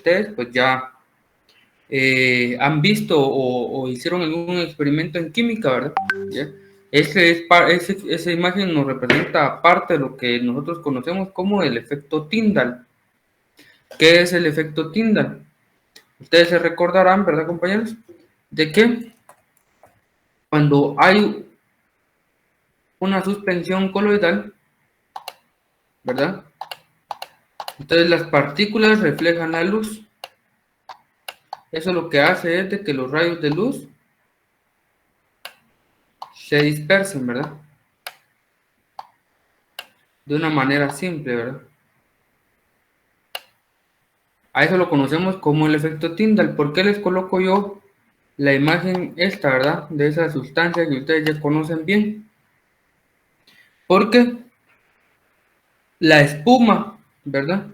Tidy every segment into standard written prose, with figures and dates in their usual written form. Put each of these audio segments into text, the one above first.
ustedes pues ya han visto o hicieron algún experimento en química, ¿verdad? ¿Ya? Esa imagen nos representa parte de lo que nosotros conocemos como el efecto Tyndall. ¿Qué es el efecto Tyndall? Ustedes se recordarán, ¿verdad, compañeros? De que cuando hay una suspensión coloidal, ¿verdad? Entonces las partículas reflejan la luz. Eso lo que hace es de que los rayos de luz se dispersen, ¿verdad? De una manera simple, ¿verdad? A eso lo conocemos como el efecto Tyndall. ¿Por qué les coloco yo la imagen esta, ¿verdad? De esa sustancia que ustedes ya conocen bien? Porque la espuma, ¿verdad?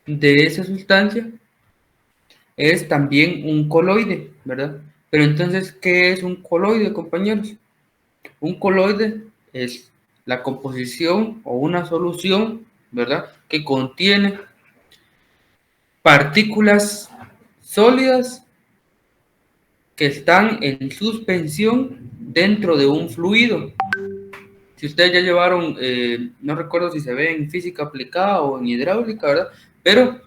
De esa sustancia es también un coloide, ¿verdad? Pero entonces, ¿qué es un coloide, compañeros? Un coloide es la composición o una solución, ¿verdad? Que contiene partículas sólidas que están en suspensión dentro de un fluido. Si ustedes ya llevaron, no recuerdo si se ve en física aplicada o en hidráulica, ¿verdad? Pero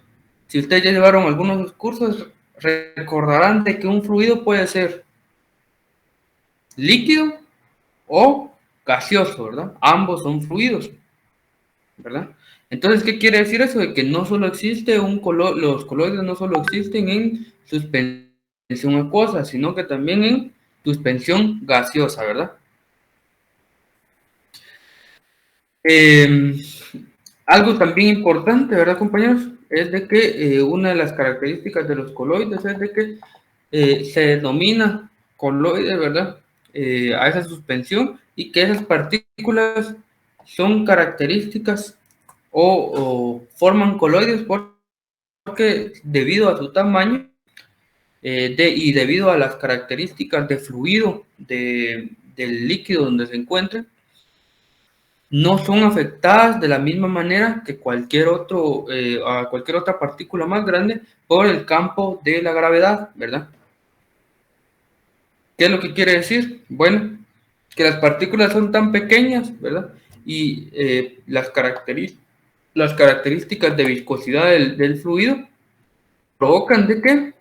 si ustedes ya llevaron algunos cursos, recordarán de que un fluido puede ser líquido o gaseoso, ¿verdad? Ambos son fluidos, ¿verdad? Entonces, ¿qué quiere decir eso? De que no solo existe los coloides no solo existen en suspensión acuosa, sino que también en suspensión gaseosa, ¿verdad? Eh, Algo también importante, ¿verdad, compañeros? Es de que una de las características de los coloides es de que se denomina coloide, ¿verdad? A esa suspensión y que esas partículas son características o forman coloides porque debido a su tamaño y debido a las características de fluido del líquido donde se encuentra, no son afectadas de la misma manera que a cualquier otra partícula más grande por el campo de la gravedad, ¿verdad? ¿Qué es lo que quiere decir? Bueno, que las partículas son tan pequeñas, ¿verdad? Y las características de viscosidad del fluido provocan de que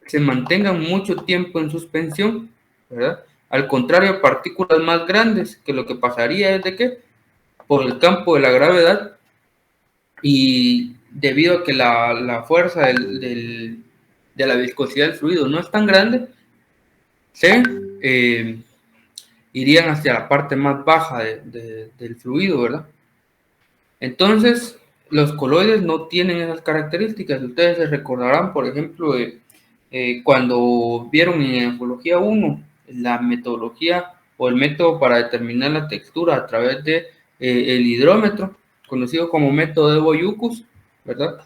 se mantengan mucho tiempo en suspensión, ¿verdad? Al contrario, partículas más grandes, que lo que pasaría es de que por el campo de la gravedad y debido a que la fuerza de la viscosidad del fluido no es tan grande, se irían hacia la parte más baja del fluido, ¿verdad? Entonces, los coloides no tienen esas características. Ustedes se recordarán, por ejemplo, cuando vieron en Ecología 1 la metodología o el método para determinar la textura a través de el hidrómetro, conocido como método de Boyucus, ¿verdad?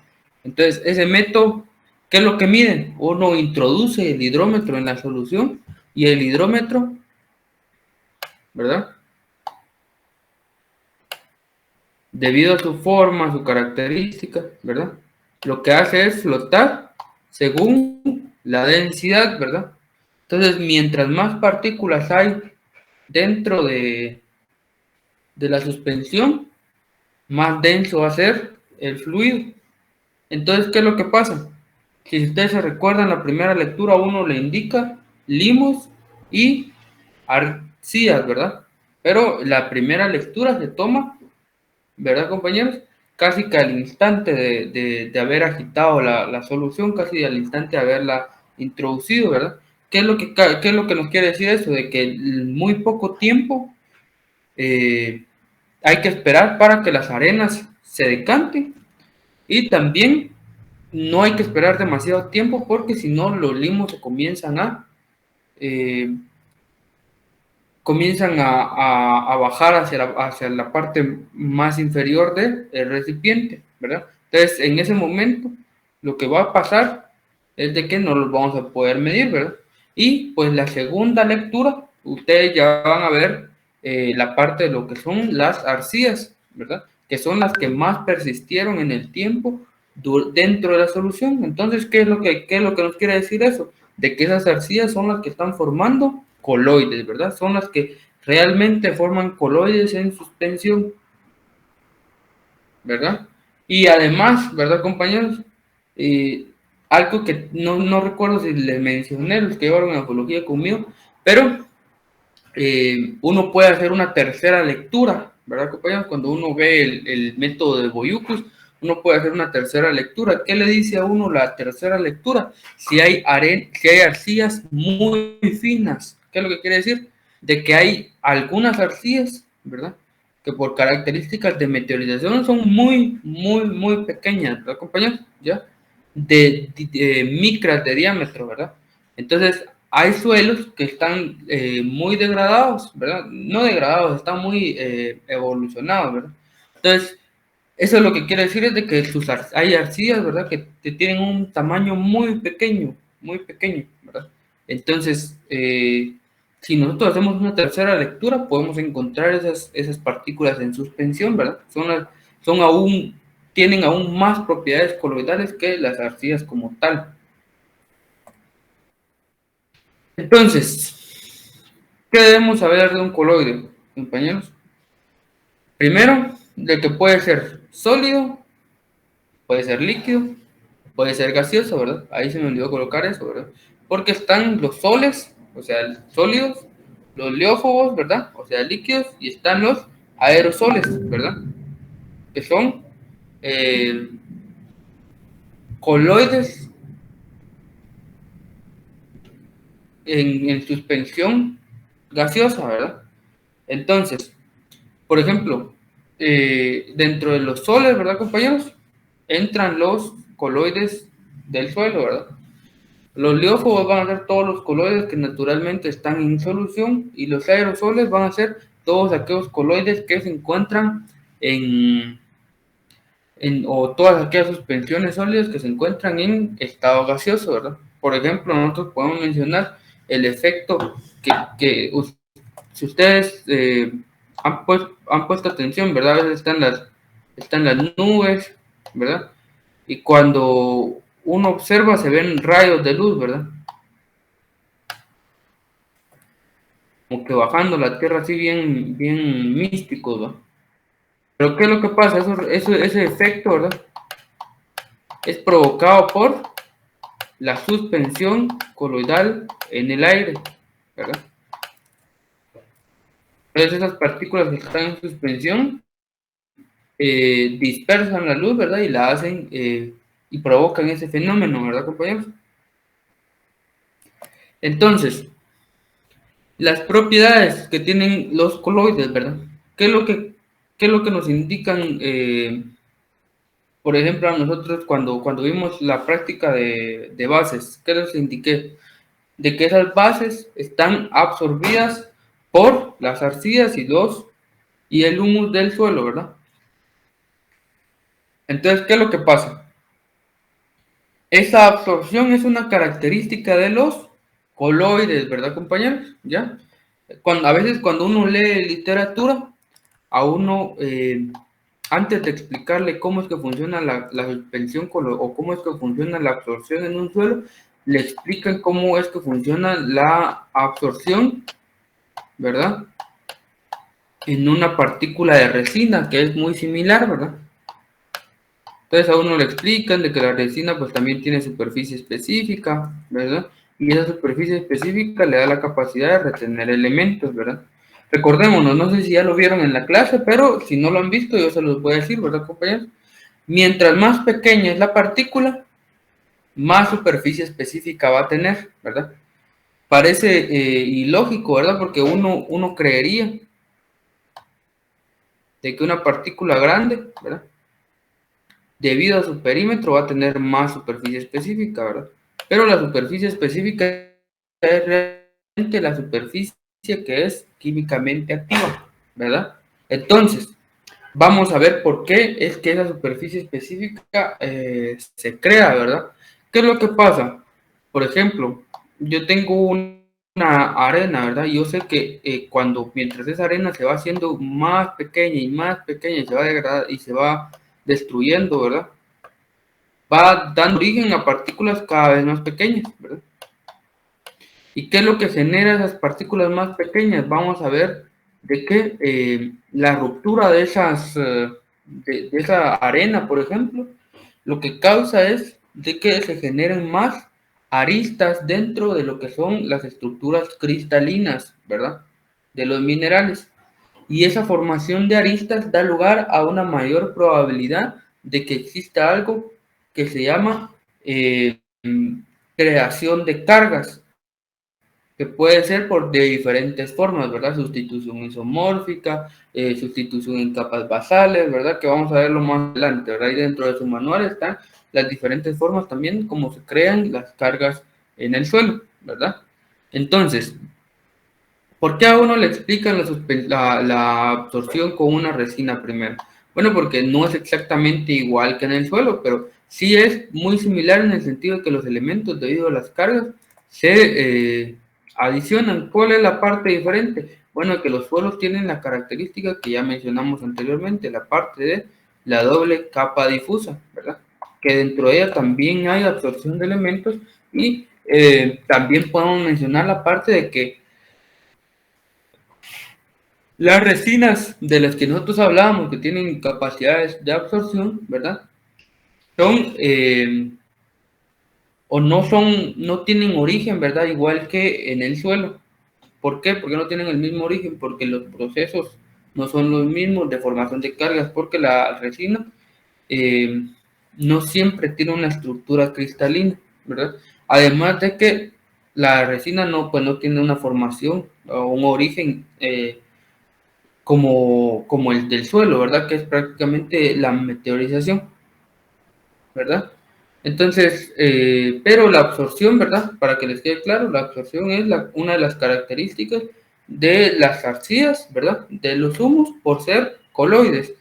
Entonces, ese método, ¿qué es lo que miden? Uno introduce el hidrómetro en la solución y el hidrómetro, ¿verdad? Debido a su forma, su característica, ¿verdad? Lo que hace es flotar según la densidad, ¿verdad? Entonces, mientras más partículas hay dentro de la suspensión, más denso va a ser el fluido. Entonces, ¿qué es lo que pasa? Si ustedes se recuerdan, la primera lectura uno le indica limos y arcillas, ¿verdad? Pero la primera lectura se toma, ¿verdad, compañeros? Casi que al instante de haber agitado la solución, casi al instante de haberla introducido, ¿verdad? ¿Qué es lo que nos quiere decir eso? De que en muy poco tiempo hay que esperar para que las arenas se decanten y también no hay que esperar demasiado tiempo porque si no los limos se eh, comienzan a bajar hacia la parte más inferior del recipiente, ¿verdad? Entonces, en ese momento, lo que va a pasar es de que no los vamos a poder medir, ¿verdad? Y pues la segunda lectura, ustedes ya van a ver la parte de lo que son las arcillas, ¿verdad? Que son las que más persistieron en el tiempo dentro de la solución. Entonces, ¿qué es lo que nos quiere decir eso? De que esas arcillas son las que están formando coloides, ¿verdad? Son las que realmente forman coloides en suspensión, ¿verdad? Y además, ¿verdad, compañeros? Eh, Algo que no recuerdo si les mencioné, los que llevaron ecología conmigo, pero uno puede hacer una tercera lectura, ¿verdad, compañeros? Cuando uno ve el método de Boyucus, uno puede hacer una tercera lectura. ¿Qué le dice a uno la tercera lectura? Si hay arcillas muy finas, ¿qué es lo que quiere decir? De que hay algunas arcillas, ¿verdad? Que por características de meteorización son muy pequeñas, ¿verdad, compañeros? ¿Ya? De micras de diámetro, ¿verdad? Entonces, hay suelos que están muy degradados, ¿verdad? No degradados, están muy evolucionados, ¿verdad? Entonces, eso lo que quiere decir es de que hay arcillas, ¿verdad? Que tienen un tamaño muy pequeño, ¿verdad? Entonces, si nosotros hacemos una tercera lectura, podemos encontrar esas partículas en suspensión, ¿verdad? Son aún, tienen aún más propiedades coloidales que las arcillas como tal. Entonces, ¿qué debemos saber de un coloide, compañeros? Primero, de que puede ser sólido, puede ser líquido, puede ser gaseoso, ¿verdad? Ahí se me olvidó colocar eso, ¿verdad? Porque están los soles, o sea, sólidos, los leófobos, ¿verdad? O sea, líquidos, y están los aerosoles, ¿verdad? Que son eh, coloides en suspensión gaseosa, ¿verdad? Entonces, por ejemplo, dentro de los soles, ¿verdad, compañeros? Entran los coloides del suelo, ¿verdad? Los liófobos van a ser todos los coloides que naturalmente están en solución y los aerosoles van a ser todos aquellos coloides que se encuentran en, o todas aquellas suspensiones sólidas que se encuentran en estado gaseoso, ¿verdad? Por ejemplo, nosotros podemos mencionar el efecto que si ustedes han puesto atención, ¿verdad? A veces están las nubes, ¿verdad? Y cuando uno observa se ven rayos de luz, ¿verdad? Como que bajando la tierra así bien místicos, ¿verdad? Pero ¿qué es lo que pasa? Ese efecto, ¿verdad? Es provocado por la suspensión coloidal en el aire, ¿verdad? Entonces esas partículas que están en suspensión dispersan la luz, ¿verdad? Y la hacen y provocan ese fenómeno, ¿verdad, compañeros? Entonces, las propiedades que tienen los coloides, ¿verdad? ¿Qué es lo que, qué es lo que nos indican, por ejemplo, a nosotros cuando vimos la práctica de bases? ¿Qué les indiqué? De que esas bases están absorbidas por las arcillas y el humus del suelo, ¿verdad? Entonces, ¿qué es lo que pasa? Esa absorción es una característica de los coloides, ¿verdad, compañeros? ¿Ya? A veces cuando uno lee literatura, a uno, antes de explicarle cómo es que funciona la suspensión o cómo es que funciona la absorción en un suelo, le explican cómo es que funciona la absorción, ¿verdad? En una partícula de resina, que es muy similar, ¿verdad? Entonces a uno le explican de que la resina pues también tiene superficie específica, ¿verdad? Y esa superficie específica le da la capacidad de retener elementos, ¿verdad? Recordémonos, no sé si ya lo vieron en la clase, pero si no lo han visto yo se los voy a decir, ¿verdad, compañeros? Mientras más pequeña es la partícula, más superficie específica va a tener, ¿verdad? Parece ilógico, ¿verdad? Porque uno creería de que una partícula grande, ¿verdad? Debido a su perímetro va a tener más superficie específica, ¿verdad? Pero la superficie específica es realmente la superficie que es químicamente activa, ¿verdad? Entonces, vamos a ver por qué es que esa superficie específica se crea, ¿verdad? ¿Qué es lo que pasa? Por ejemplo, yo tengo una arena, ¿verdad? Y yo sé que mientras esa arena se va haciendo más pequeña y más pequeña y se va degradando y se va destruyendo, ¿verdad? va dando origen a partículas cada vez más pequeñas, ¿verdad? ¿Y qué es lo que genera esas partículas más pequeñas? Vamos a ver de que la ruptura de de esa arena, por ejemplo, lo que causa es de que se generen más aristas dentro de lo que son las estructuras cristalinas, ¿verdad? De los minerales. Y esa formación de aristas da lugar a una mayor probabilidad de que exista algo que se llama creación de cargas, que puede ser de diferentes formas, ¿verdad? Sustitución isomórfica, sustitución en capas basales, ¿verdad? Que vamos a verlo más adelante, ¿verdad? Y dentro de su manual están las diferentes formas también como se crean las cargas en el suelo, ¿verdad? Entonces, ¿por qué a uno le explican la absorción con una resina primero? Bueno, porque no es exactamente igual que en el suelo, pero sí es muy similar en el sentido de que los elementos debido a las cargas se adicionan. ¿Cuál es la parte diferente? Bueno, que los suelos tienen la característica que ya mencionamos anteriormente, la parte de la doble capa difusa, ¿verdad? Que dentro de ella también hay absorción de elementos y también podemos mencionar la parte de que las resinas de las que nosotros hablábamos, que tienen capacidades de absorción, ¿verdad? Son, o no son, no tienen origen, ¿verdad? Igual que en el suelo. ¿Por qué? Porque no tienen el mismo origen, porque los procesos no son los mismos de formación de cargas, porque la resina eh, no siempre tiene una estructura cristalina, ¿verdad? Además de que la resina no, pues no tiene una formación o un origen como el del suelo, ¿verdad? Que es prácticamente la meteorización, ¿verdad? Entonces, pero la absorción, ¿verdad? Para que les quede claro, la absorción es una de las características de las arcillas, ¿verdad? De los humos por ser coloides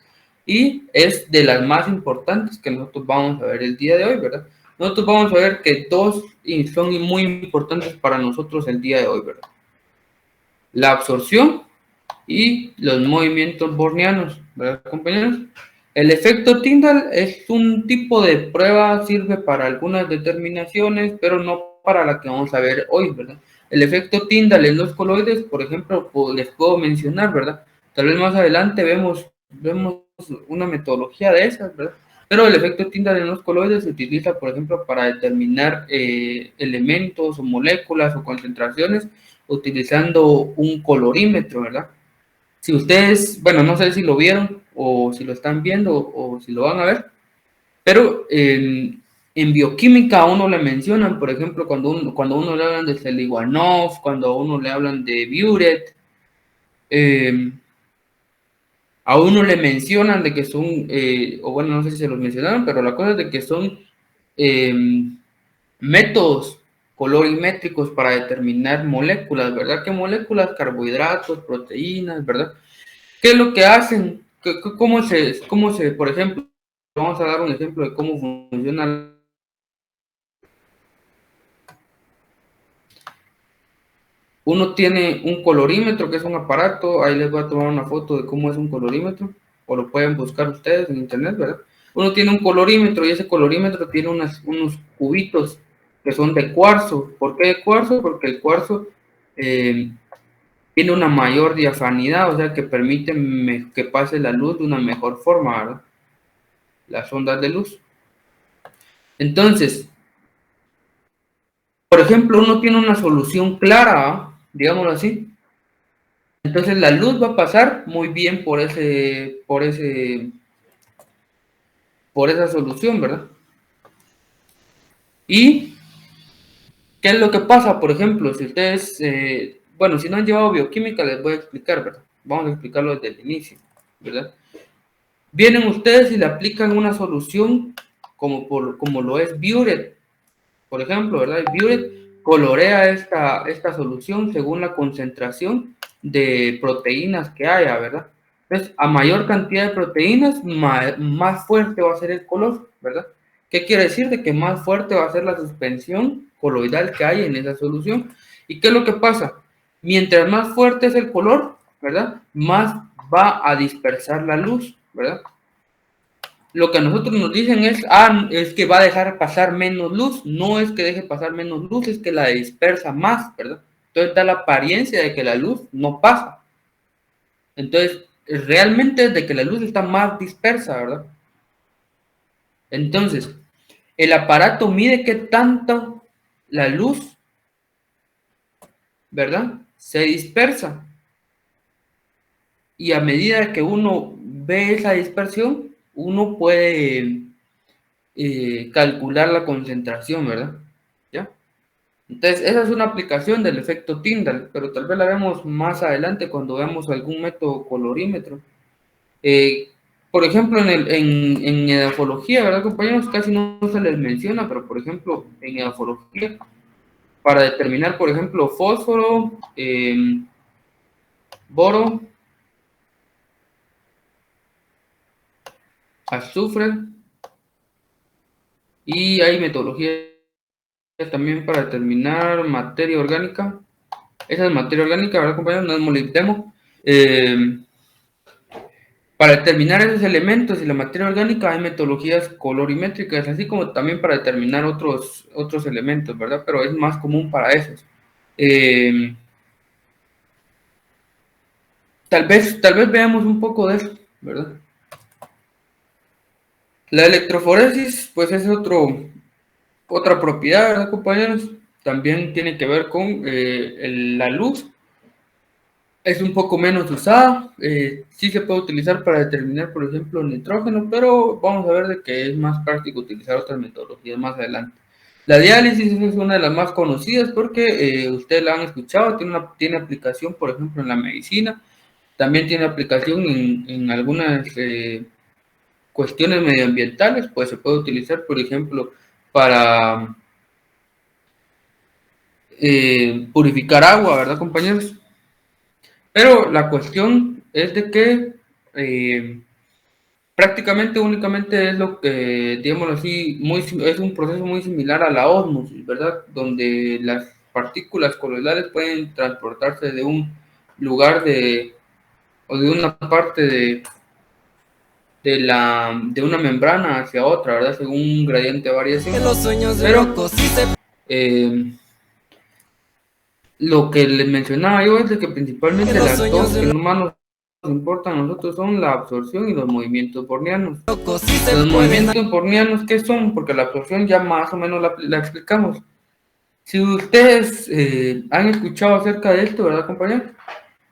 y es de las más importantes que nosotros vamos a ver el día de hoy, ¿verdad? Nosotros vamos a ver que dos son muy importantes para nosotros el día de hoy, ¿verdad? La absorción y los movimientos bornianos, ¿verdad, compañeros? El efecto Tyndall es un tipo de prueba, sirve para algunas determinaciones, pero no para la que vamos a ver hoy, ¿verdad? El efecto Tyndall en los coloides, por ejemplo, les puedo mencionar, ¿verdad? Tal vez más adelante vemos una metodología de esas, ¿verdad? Pero el efecto Tyndall en los coloides se utiliza, por ejemplo, para determinar elementos o moléculas o concentraciones utilizando un colorímetro, ¿verdad? Si ustedes, bueno, no sé si lo vieron o si lo están viendo o si lo van a ver, pero en bioquímica a uno le mencionan, por ejemplo, cuando uno le hablan de Seliwanov, cuando a uno le hablan de Biuret, eh, a uno le mencionan de que son, o bueno, no sé si se los mencionaron, pero la cosa es de que son eh, métodos colorimétricos para determinar moléculas, ¿verdad? ¿Qué moléculas? Carbohidratos, proteínas, ¿verdad? ¿Qué es lo que hacen? Cómo se, por ejemplo, vamos a dar un ejemplo de cómo funciona. Uno tiene un colorímetro, que es un aparato, ahí les voy a tomar una foto de cómo es un colorímetro, o lo pueden buscar ustedes en internet, ¿verdad? Uno tiene un colorímetro y ese colorímetro tiene unos cubitos que son de cuarzo. ¿Por qué de cuarzo? Porque el cuarzo eh, tiene una mayor diafanidad, o sea que permite que pase la luz de una mejor forma, ¿verdad? Las ondas de luz. Entonces, por ejemplo, uno tiene una solución clara, digámoslo así. Entonces la luz va a pasar muy bien por esa solución, ¿verdad? Y ¿qué es lo que pasa? Por ejemplo, si ustedes, bueno, si no han llevado bioquímica, les voy a explicar, ¿verdad? Vamos a explicarlo desde el inicio, ¿verdad? Vienen ustedes y le aplican una solución como lo es Biuret, por ejemplo, ¿verdad? El Biuret colorea esta solución según la concentración de proteínas que haya, ¿verdad? Entonces, a mayor cantidad de proteínas, más fuerte va a ser el color, ¿verdad? ¿Qué quiere decir? De que más fuerte va a ser la suspensión coloidal que hay en esa solución. ¿Y qué es lo que pasa? Mientras más fuerte es el color, ¿verdad? Más va a dispersar la luz, ¿verdad? lo que a nosotros nos dicen es que va a dejar pasar menos luz. No es que deje pasar menos luz, es que la dispersa más, ¿verdad? Entonces da la apariencia de que la luz no pasa. Entonces, realmente es de que la luz está más dispersa, ¿verdad? Entonces, el aparato mide qué tanto la luz, ¿verdad? Se dispersa. Y a medida que uno ve esa dispersión, uno puede calcular la concentración, ¿verdad? ¿Ya? Entonces, esa es una aplicación del efecto Tyndall, pero tal vez la vemos más adelante cuando veamos algún método colorímetro. Eh, por ejemplo, en edafología, ¿verdad, compañeros? Casi no se les menciona, pero por ejemplo, en edafología, para determinar, por ejemplo, fósforo, boro, azufre, y hay metodologías también para determinar materia orgánica. Esa es materia orgánica, ¿verdad, compañeros? No es molibdeno. Para determinar esos elementos y la materia orgánica hay metodologías colorimétricas, así como también para determinar otros elementos, ¿verdad? Pero es más común para esos. Eh, tal vez veamos un poco de eso, ¿verdad? La electroforesis, pues es otra propiedad, ¿verdad, compañeros? También tiene que ver con la luz. Es un poco menos usada, sí se puede utilizar para determinar, por ejemplo, nitrógeno, pero vamos a ver de que es más práctico utilizar otras metodologías más adelante. La diálisis es una de las más conocidas porque ustedes la han escuchado, tiene aplicación, por ejemplo, en la medicina, también tiene aplicación en algunas cuestiones medioambientales, pues se puede utilizar, por ejemplo, para purificar agua, ¿verdad, compañeros? Pero la cuestión es de que prácticamente únicamente es lo que, digámoslo así, es un proceso muy similar a la ósmosis, ¿verdad? Donde las partículas coloidales pueden transportarse de un lugar o de una parte de una membrana hacia otra, ¿verdad? Según un gradiente de variación. Pero lo que les mencionaba yo es de que principalmente las dos que más nos importan a nosotros son la absorción y los movimientos bornianos. Los movimientos bornianos, ¿qué son? Porque la absorción ya más o menos la explicamos. Si ustedes han escuchado acerca de esto, ¿verdad, compañeros?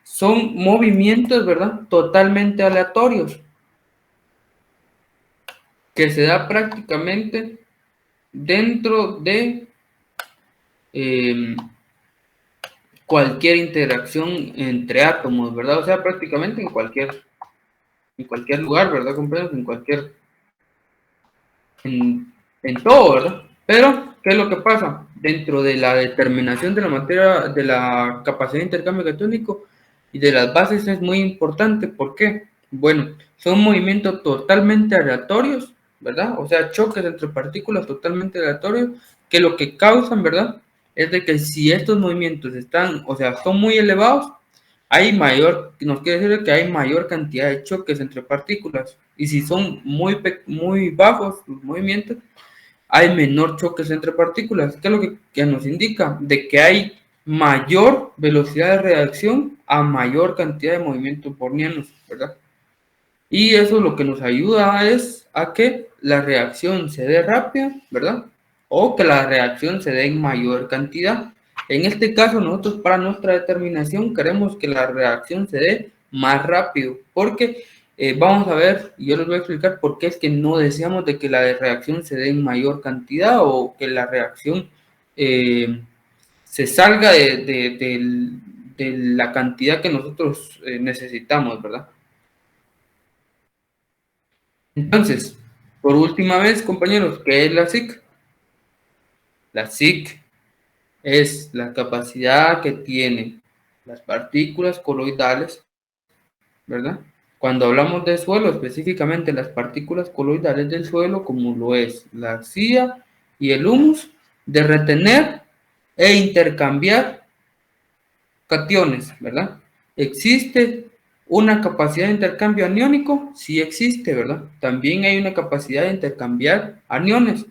Son movimientos, ¿verdad? Totalmente aleatorios, que se da prácticamente dentro de eh, cualquier interacción entre átomos, ¿verdad? O sea, prácticamente en cualquier lugar, ¿verdad, compañeros? En todo, ¿verdad? Pero, ¿qué es lo que pasa? Dentro de la determinación de la materia, de la capacidad de intercambio catónico y de las bases es muy importante. ¿Por qué? Bueno, son movimientos totalmente aleatorios, ¿verdad? O sea, choques entre partículas totalmente aleatorios, que lo que causan, ¿verdad? Es de que si estos movimientos son muy elevados, nos quiere decir que hay mayor cantidad de choques entre partículas. Y si son muy bajos los movimientos, hay menor choques entre partículas. ¿Qué es lo que nos indica? De que hay mayor velocidad de reacción a mayor cantidad de movimientos bornianos, ¿verdad? Y eso lo que nos ayuda es a que la reacción se dé rápida, ¿verdad? O que la reacción se dé en mayor cantidad. En este caso, nosotros para nuestra determinación queremos que la reacción se dé más rápido, porque vamos a ver, y yo les voy a explicar por qué es que no deseamos de que la reacción se dé en mayor cantidad o que la reacción se salga de la cantidad que nosotros necesitamos, ¿verdad? Entonces, por última vez, compañeros, ¿qué es la SIC? La SIC es la capacidad que tienen las partículas coloidales, ¿verdad? Cuando hablamos de suelo, específicamente las partículas coloidales del suelo, como lo es la arcilla y el humus, de retener e intercambiar cationes, ¿verdad? Existe Una capacidad de intercambio aniónico sí existe, ¿verdad? También hay una capacidad de intercambiar aniones.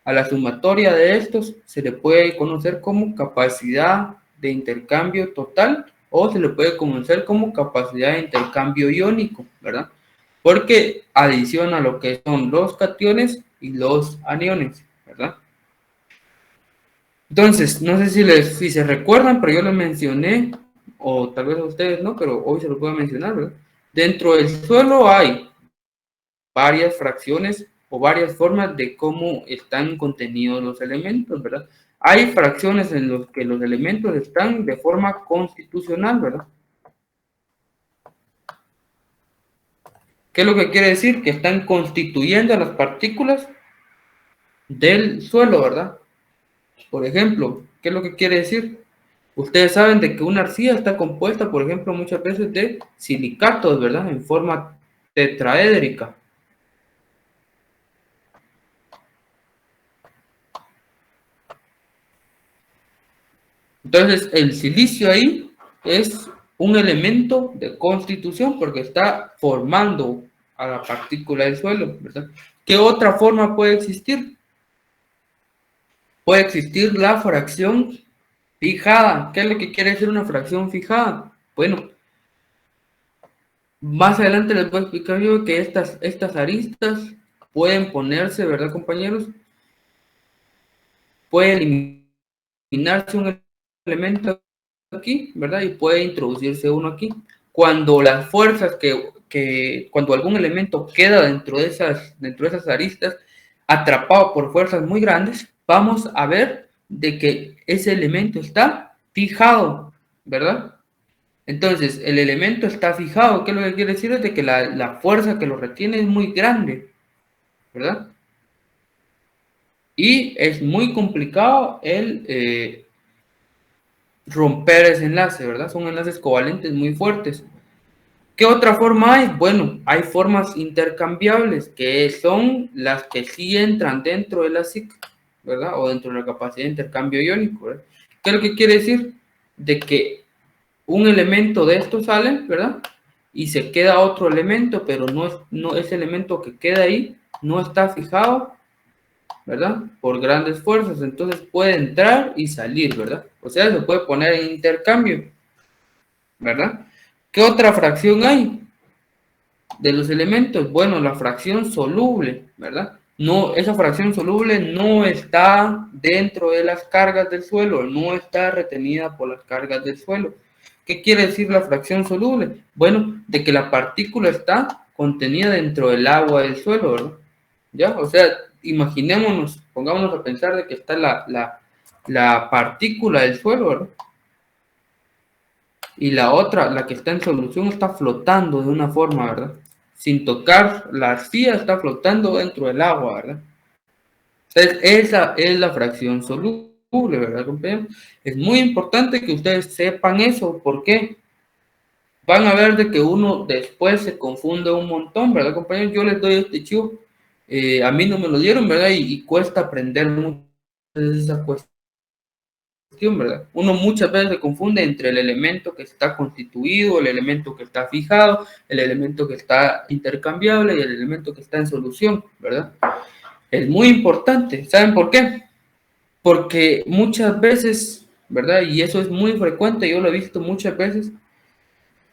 A la sumatoria de estos se le puede conocer como capacidad de intercambio total o se le puede conocer como capacidad de intercambio iónico, ¿verdad? Porque adiciona lo que son los cationes y los aniones, ¿verdad? Entonces, no sé si se recuerdan, pero yo lo mencioné, o tal vez a ustedes no, pero hoy se lo puedo mencionar, ¿verdad? Dentro del suelo hay varias fracciones o varias formas de cómo están contenidos los elementos, ¿verdad? Hay fracciones en las que los elementos están de forma constitucional, ¿verdad? ¿Qué es lo que quiere decir? Que están constituyendo las partículas del suelo, ¿verdad? Por ejemplo, ¿qué es lo que quiere decir? Ustedes saben de que una arcilla está compuesta, por ejemplo, muchas veces de silicatos, ¿verdad? En forma tetraédrica. Entonces, el silicio ahí es un elemento de constitución porque está formando a la partícula del suelo, ¿verdad? ¿Qué otra forma puede existir? Puede existir la fracción fijada. ¿Qué es lo que quiere decir una fracción fijada? Bueno, más adelante les voy a explicar yo que estas aristas pueden ponerse, ¿verdad, compañeros? Puede eliminarse un elemento aquí, ¿verdad? Y puede introducirse uno aquí. Cuando las fuerzas cuando algún elemento queda dentro de esas aristas, atrapado por fuerzas muy grandes, vamos a ver de que ese elemento está fijado, ¿verdad? Entonces, el elemento está fijado. ¿Qué es lo que quiere decir? Es de que la fuerza que lo retiene es muy grande, ¿verdad? Y es muy complicado el romper ese enlace, ¿verdad? Son enlaces covalentes muy fuertes. ¿Qué otra forma hay? Bueno, hay formas intercambiables, que son las que sí entran dentro de la SiC, ¿verdad? O dentro de la capacidad de intercambio iónico, ¿verdad? ¿Qué es lo que quiere decir? De que un elemento de estos sale, ¿verdad? Y se queda otro elemento, pero no ese elemento que queda ahí no está fijado, ¿verdad? Por grandes fuerzas, entonces puede entrar y salir, ¿verdad? O sea, se puede poner en intercambio, ¿verdad? ¿Qué otra fracción hay de los elementos? Bueno, la fracción soluble, ¿verdad? No, esa fracción soluble no está dentro de las cargas del suelo, no está retenida por las cargas del suelo. ¿Qué quiere decir la fracción soluble? Bueno, de que la partícula está contenida dentro del agua del suelo, ¿verdad? ¿Ya? O sea, imaginémonos, pongámonos a pensar de que está la partícula del suelo, ¿verdad? Y la otra, la que está en solución, está flotando de una forma, ¿verdad? Sin tocar la arcilla, está flotando dentro del agua, ¿verdad? Entonces, esa es la fracción soluble, ¿verdad, compañeros? Es muy importante que ustedes sepan eso. ¿Por qué? Van a ver de que uno después se confunde un montón, ¿verdad, compañeros? Yo les doy este chivo, a mí no me lo dieron, ¿verdad? Y cuesta aprender mucho esa cuestión, ¿verdad? Uno muchas veces se confunde entre el elemento que está constituido, el elemento que está fijado, el elemento que está intercambiable y el elemento que está en solución, ¿verdad? Es muy importante. ¿Saben por qué? Porque muchas veces, ¿verdad? Y eso es muy frecuente, yo lo he visto muchas veces,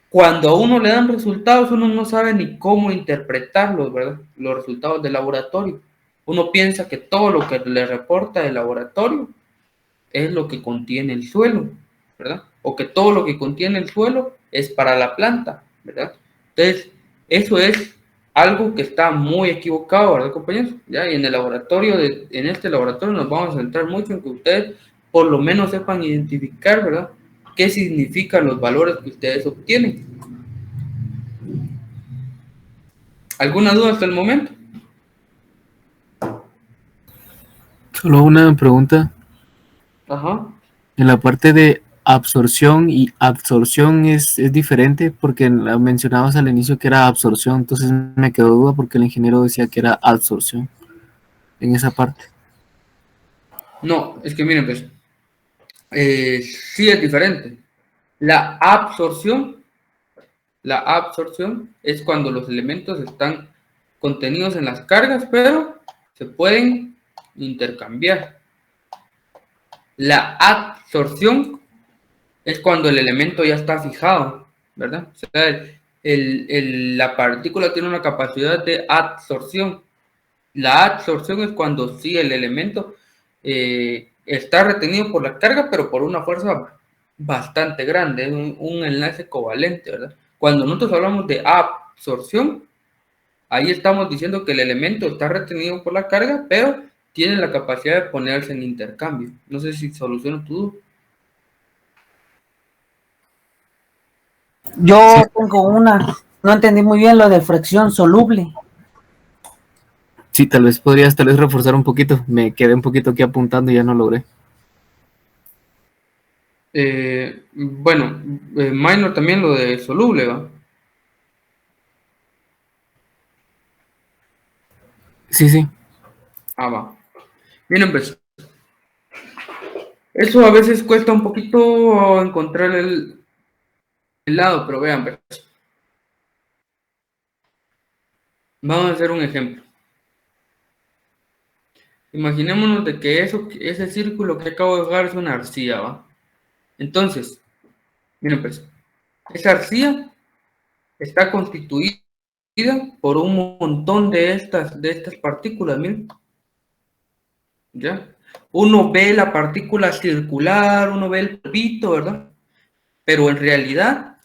cuando a uno le dan resultados, uno no sabe ni cómo interpretarlos, ¿verdad? Los resultados del laboratorio. Uno piensa que todo lo que le reporta el laboratorio es lo que contiene el suelo, ¿verdad? O que todo lo que contiene el suelo es para la planta, ¿verdad? Entonces, eso es algo que está muy equivocado, ¿verdad, compañeros? ¿Ya? Y en el laboratorio, en este laboratorio nos vamos a centrar mucho en que ustedes por lo menos sepan identificar, ¿verdad? ¿Qué significan los valores que ustedes obtienen? ¿Alguna duda hasta el momento? Solo una pregunta. Ajá. En la parte de absorción y absorción es diferente porque mencionabas al inicio que era absorción, entonces me quedó duda porque el ingeniero decía que era absorción en esa parte. No, es que miren, pues, sí es diferente. La absorción La absorción es cuando los elementos están contenidos en las cargas, pero se pueden intercambiar. La adsorción es cuando el elemento ya está fijado, ¿verdad? O sea, la partícula tiene una capacidad de adsorción. La adsorción es cuando sí el elemento está retenido por la carga, pero por una fuerza bastante grande, es un enlace covalente, ¿verdad? Cuando nosotros hablamos de absorción, ahí estamos diciendo que el elemento está retenido por la carga, pero tiene la capacidad de ponerse en intercambio. No sé si soluciono tu duda. Yo tengo una, no entendí muy bien lo de fracción soluble. Sí, tal vez reforzar un poquito. Me quedé un poquito aquí apuntando y ya no logré. Bueno, minor también lo de soluble, ¿va? Sí, sí. Ah, va. Miren, pues, eso a veces cuesta un poquito encontrar el lado, pero vean, pues. Vamos a hacer un ejemplo. Imaginémonos de que ese círculo que acabo de dejar es una arcilla, ¿va? Entonces, miren, pues, esa arcilla está constituida por un montón de estas partículas, miren. ¿Ya? Uno ve la partícula circular, uno ve el polvito, ¿verdad? Pero en realidad,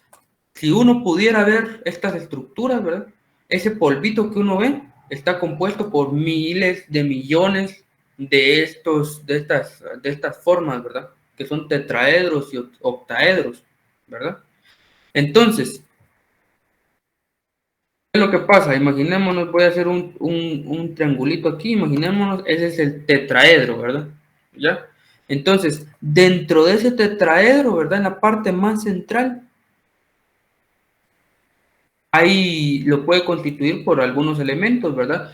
si uno pudiera ver estas estructuras, ¿verdad? Ese polvito que uno ve está compuesto por miles de millones de estas formas, ¿verdad? Que son tetraedros y octaedros, ¿verdad? Entonces, ¿qué es lo que pasa? Imaginémonos, voy a hacer un triangulito aquí, imaginémonos, ese es el tetraedro, ¿verdad? ¿Ya? Entonces, dentro de ese tetraedro, ¿verdad? En la parte más central, ahí lo puede constituir por algunos elementos, ¿verdad?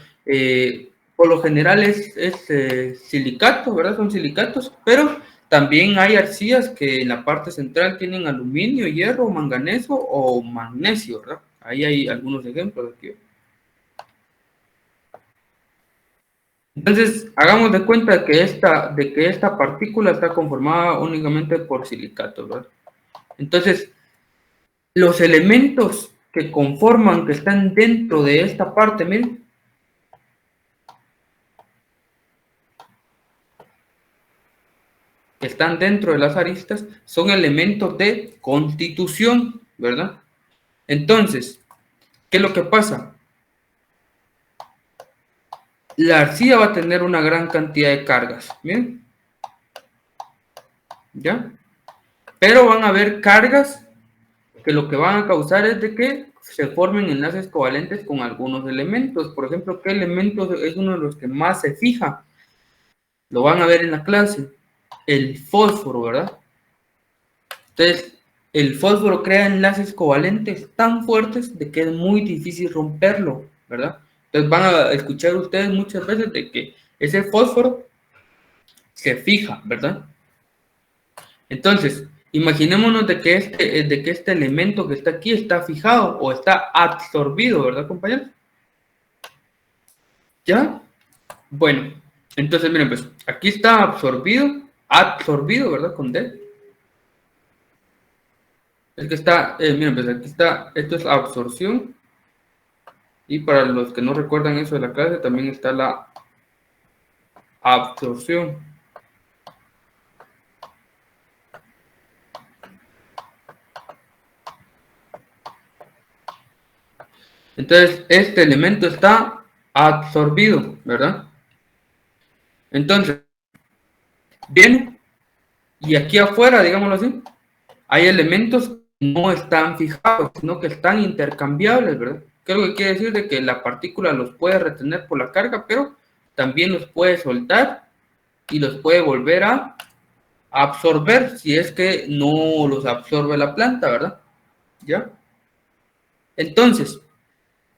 Por lo general es silicato, ¿verdad? Son silicatos, pero también hay arcillas que en la parte central tienen aluminio, hierro, manganeso o magnesio, ¿verdad? Ahí hay algunos ejemplos aquí. Entonces, hagamos de cuenta de que esta partícula está conformada únicamente por silicatos, ¿verdad? Entonces, los elementos que conforman, que están dentro de esta parte, miren, que están dentro de las aristas, son elementos de constitución, ¿verdad? Entonces, ¿qué es lo que pasa? La arcilla va a tener una gran cantidad de cargas, ¿bien? ¿Ya? Pero van a haber cargas que lo que van a causar es de que se formen enlaces covalentes con algunos elementos. Por ejemplo, ¿qué elemento es uno de los que más se fija? Lo van a ver en la clase. El fósforo, ¿verdad? Entonces, el fósforo crea enlaces covalentes tan fuertes de que es muy difícil romperlo, ¿verdad? Entonces van a escuchar ustedes muchas veces de que ese fósforo se fija, ¿verdad? Entonces, imaginémonos de que este elemento que está aquí está fijado o está absorbido, ¿verdad, compañeros? ¿Ya? Bueno, entonces miren, pues aquí está absorbido, ¿verdad? Con D. Es que está, miren, pues aquí está, esto es absorción. Y para los que no recuerdan eso de la clase, también está la absorción. Entonces, este elemento está absorbido, ¿verdad? Entonces, bien, y aquí afuera, digámoslo así, hay elementos que no están fijados, sino que están intercambiables, ¿verdad? ¿Qué es lo que quiere decir? De que la partícula los puede retener por la carga, pero también los puede soltar y los puede volver a absorber si es que no los absorbe la planta, ¿verdad? ¿Ya? Entonces,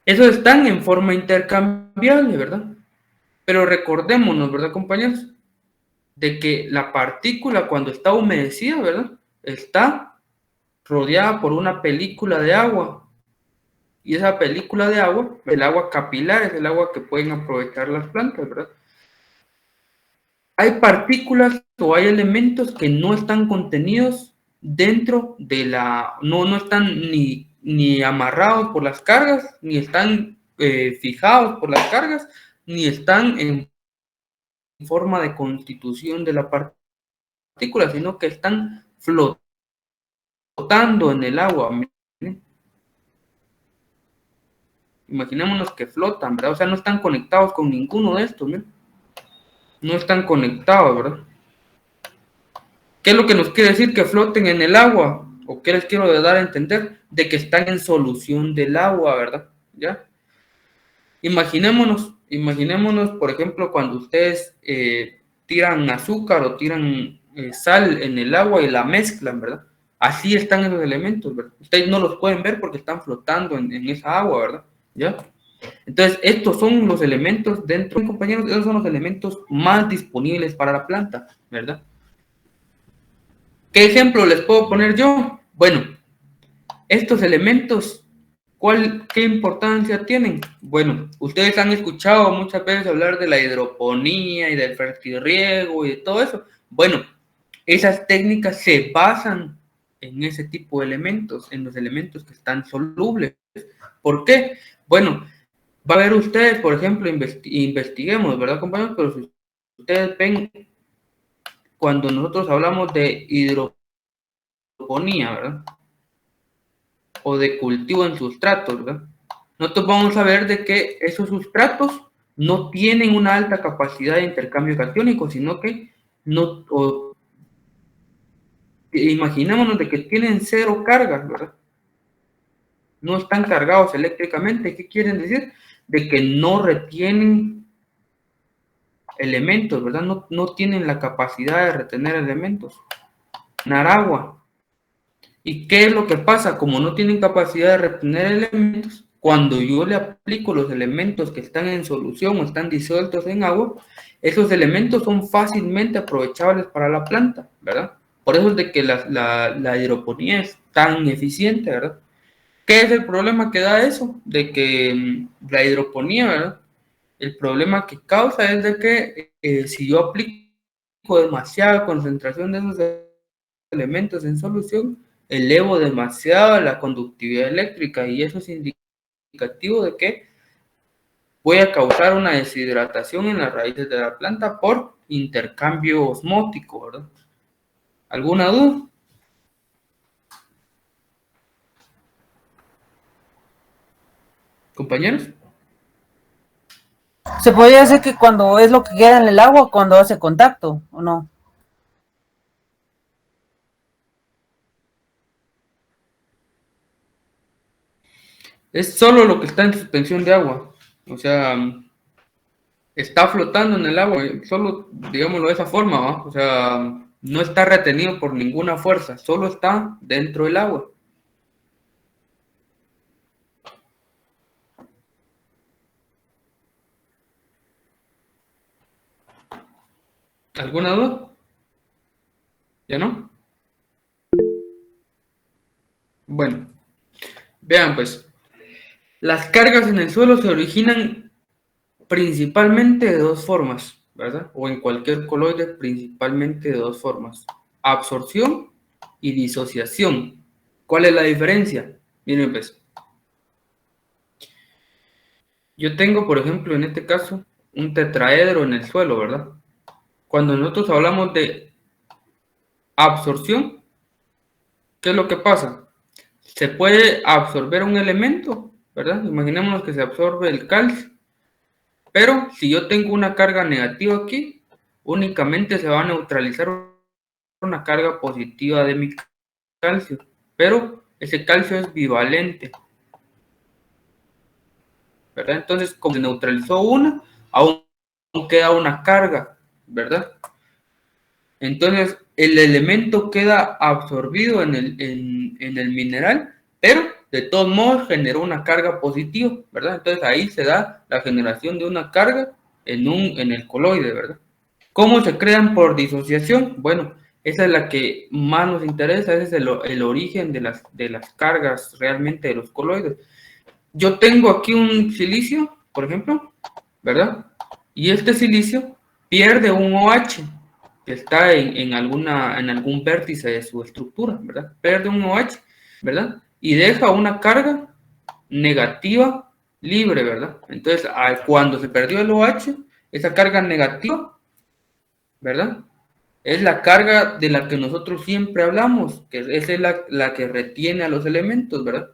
esos están en forma intercambiable, ¿verdad? Pero recordémonos, ¿verdad, compañeros? De que la partícula cuando está humedecida, ¿verdad? Está rodeada por una película de agua, Y esa película de agua, el agua capilar, es el agua que pueden aprovechar las plantas, ¿verdad? Hay partículas o hay elementos que no están contenidos dentro de la... No están ni amarrados por las cargas, ni están fijados por las cargas, ni están en forma de constitución de la partícula, sino que están flotando en el agua. Imaginémonos que flotan, ¿verdad? O sea, no están conectados con ninguno de estos, ¿no? No están conectados, ¿verdad? ¿Qué es lo que nos quiere decir que floten en el agua? ¿O qué les quiero dar a entender? De que están en solución del agua, ¿verdad? ¿Ya? Imaginémonos, por ejemplo, cuando ustedes tiran azúcar o tiran sal en el agua y la mezclan, ¿verdad? Así están esos elementos, ¿verdad? Ustedes no los pueden ver porque están flotando en esa agua, ¿verdad? ¿Ya? Entonces, estos son los elementos dentro, compañeros, esos son los elementos más disponibles para la planta, ¿verdad? ¿Qué ejemplo les puedo poner yo? Bueno, estos elementos, ¿qué importancia tienen? Bueno, ustedes han escuchado muchas veces hablar de la hidroponía y del fertirriego y de todo eso. Bueno, esas técnicas se basan en ese tipo de elementos, en los elementos que están solubles. ¿Por qué? Bueno, va a ver ustedes, por ejemplo, investiguemos, ¿verdad, compañeros? Pero si ustedes ven, cuando nosotros hablamos de hidroponía, ¿verdad? O de cultivo en sustratos, ¿verdad? Nosotros vamos a ver de que esos sustratos no tienen una alta capacidad de intercambio catiónico, sino que imaginémonos de que tienen cero cargas, ¿verdad? No están cargados eléctricamente. ¿Qué quieren decir? De que no retienen elementos, ¿verdad? No tienen la capacidad de retener elementos. Agua. ¿Y qué es lo que pasa? Como no tienen capacidad de retener elementos, cuando yo le aplico los elementos que están en solución o están disueltos en agua, esos elementos son fácilmente aprovechables para la planta, ¿verdad? Por eso es de que la hidroponía es tan eficiente, ¿verdad? ¿Qué es el problema que da eso? De que la hidroponía, ¿verdad? El problema que causa es de que si yo aplico demasiada concentración de esos elementos en solución, elevo demasiado la conductividad eléctrica y eso es indicativo de que voy a causar una deshidratación en las raíces de la planta por intercambio osmótico, ¿verdad? ¿Alguna duda? ¿Compañeros? ¿Se podría decir que cuando es lo que queda en el agua, cuando hace contacto, o no? Es solo lo que está en suspensión de agua. O sea, está flotando en el agua, solo, digámoslo de esa forma, ¿va? O sea, no está retenido por ninguna fuerza, solo está dentro del agua. ¿Alguna duda? ¿Ya no? Bueno, vean pues, las cargas en el suelo se originan principalmente de dos formas, ¿verdad? O en cualquier coloide, principalmente de dos formas: absorción y disociación. ¿Cuál es la diferencia? Miren pues, yo tengo, por ejemplo, en este caso, un tetraedro en el suelo, ¿verdad? Cuando nosotros hablamos de absorción, ¿qué es lo que pasa? Se puede absorber un elemento, ¿verdad? Imaginémonos que se absorbe el calcio, pero si yo tengo una carga negativa aquí, únicamente se va a neutralizar una carga positiva de mi calcio, pero ese calcio es bivalente, ¿verdad? Entonces, como se neutralizó una, aún queda una carga, ¿verdad? Entonces, el elemento queda absorbido en el mineral, pero de todos modos generó una carga positiva, ¿verdad? Entonces, ahí se da la generación de una carga en el coloide, ¿verdad? ¿Cómo se crean por disociación? Bueno, esa es la que más nos interesa, ese es el origen de las cargas realmente de los coloides. yo tengo aquí un silicio, por ejemplo, ¿verdad? Y este silicio pierde un OH que está en algún vértice de su estructura, ¿verdad? Pierde un OH, ¿verdad? Y deja una carga negativa libre, ¿verdad? Entonces, cuando se perdió el OH, esa carga negativa, ¿verdad? Es la carga de la que nosotros siempre hablamos, que esa es la que retiene a los elementos, ¿verdad?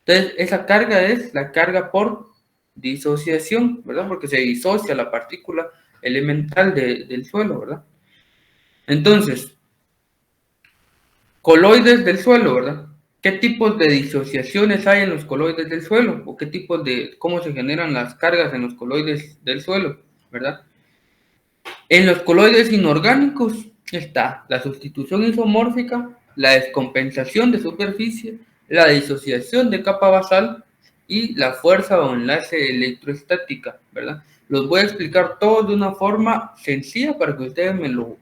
Entonces, esa carga es la carga por disociación, ¿verdad? Porque se disocia la partícula elemental del suelo, ¿verdad? Entonces, coloides del suelo, ¿verdad? ¿Qué tipos de disociaciones hay en los coloides del suelo? ¿O qué tipos cómo se generan las cargas en los coloides del suelo, ¿verdad? En los coloides inorgánicos está la sustitución isomórfica, la descompensación de superficie, la disociación de capa basal y la fuerza o enlace electroestática, ¿verdad? Los voy a explicar todos de una forma sencilla para que ustedes lo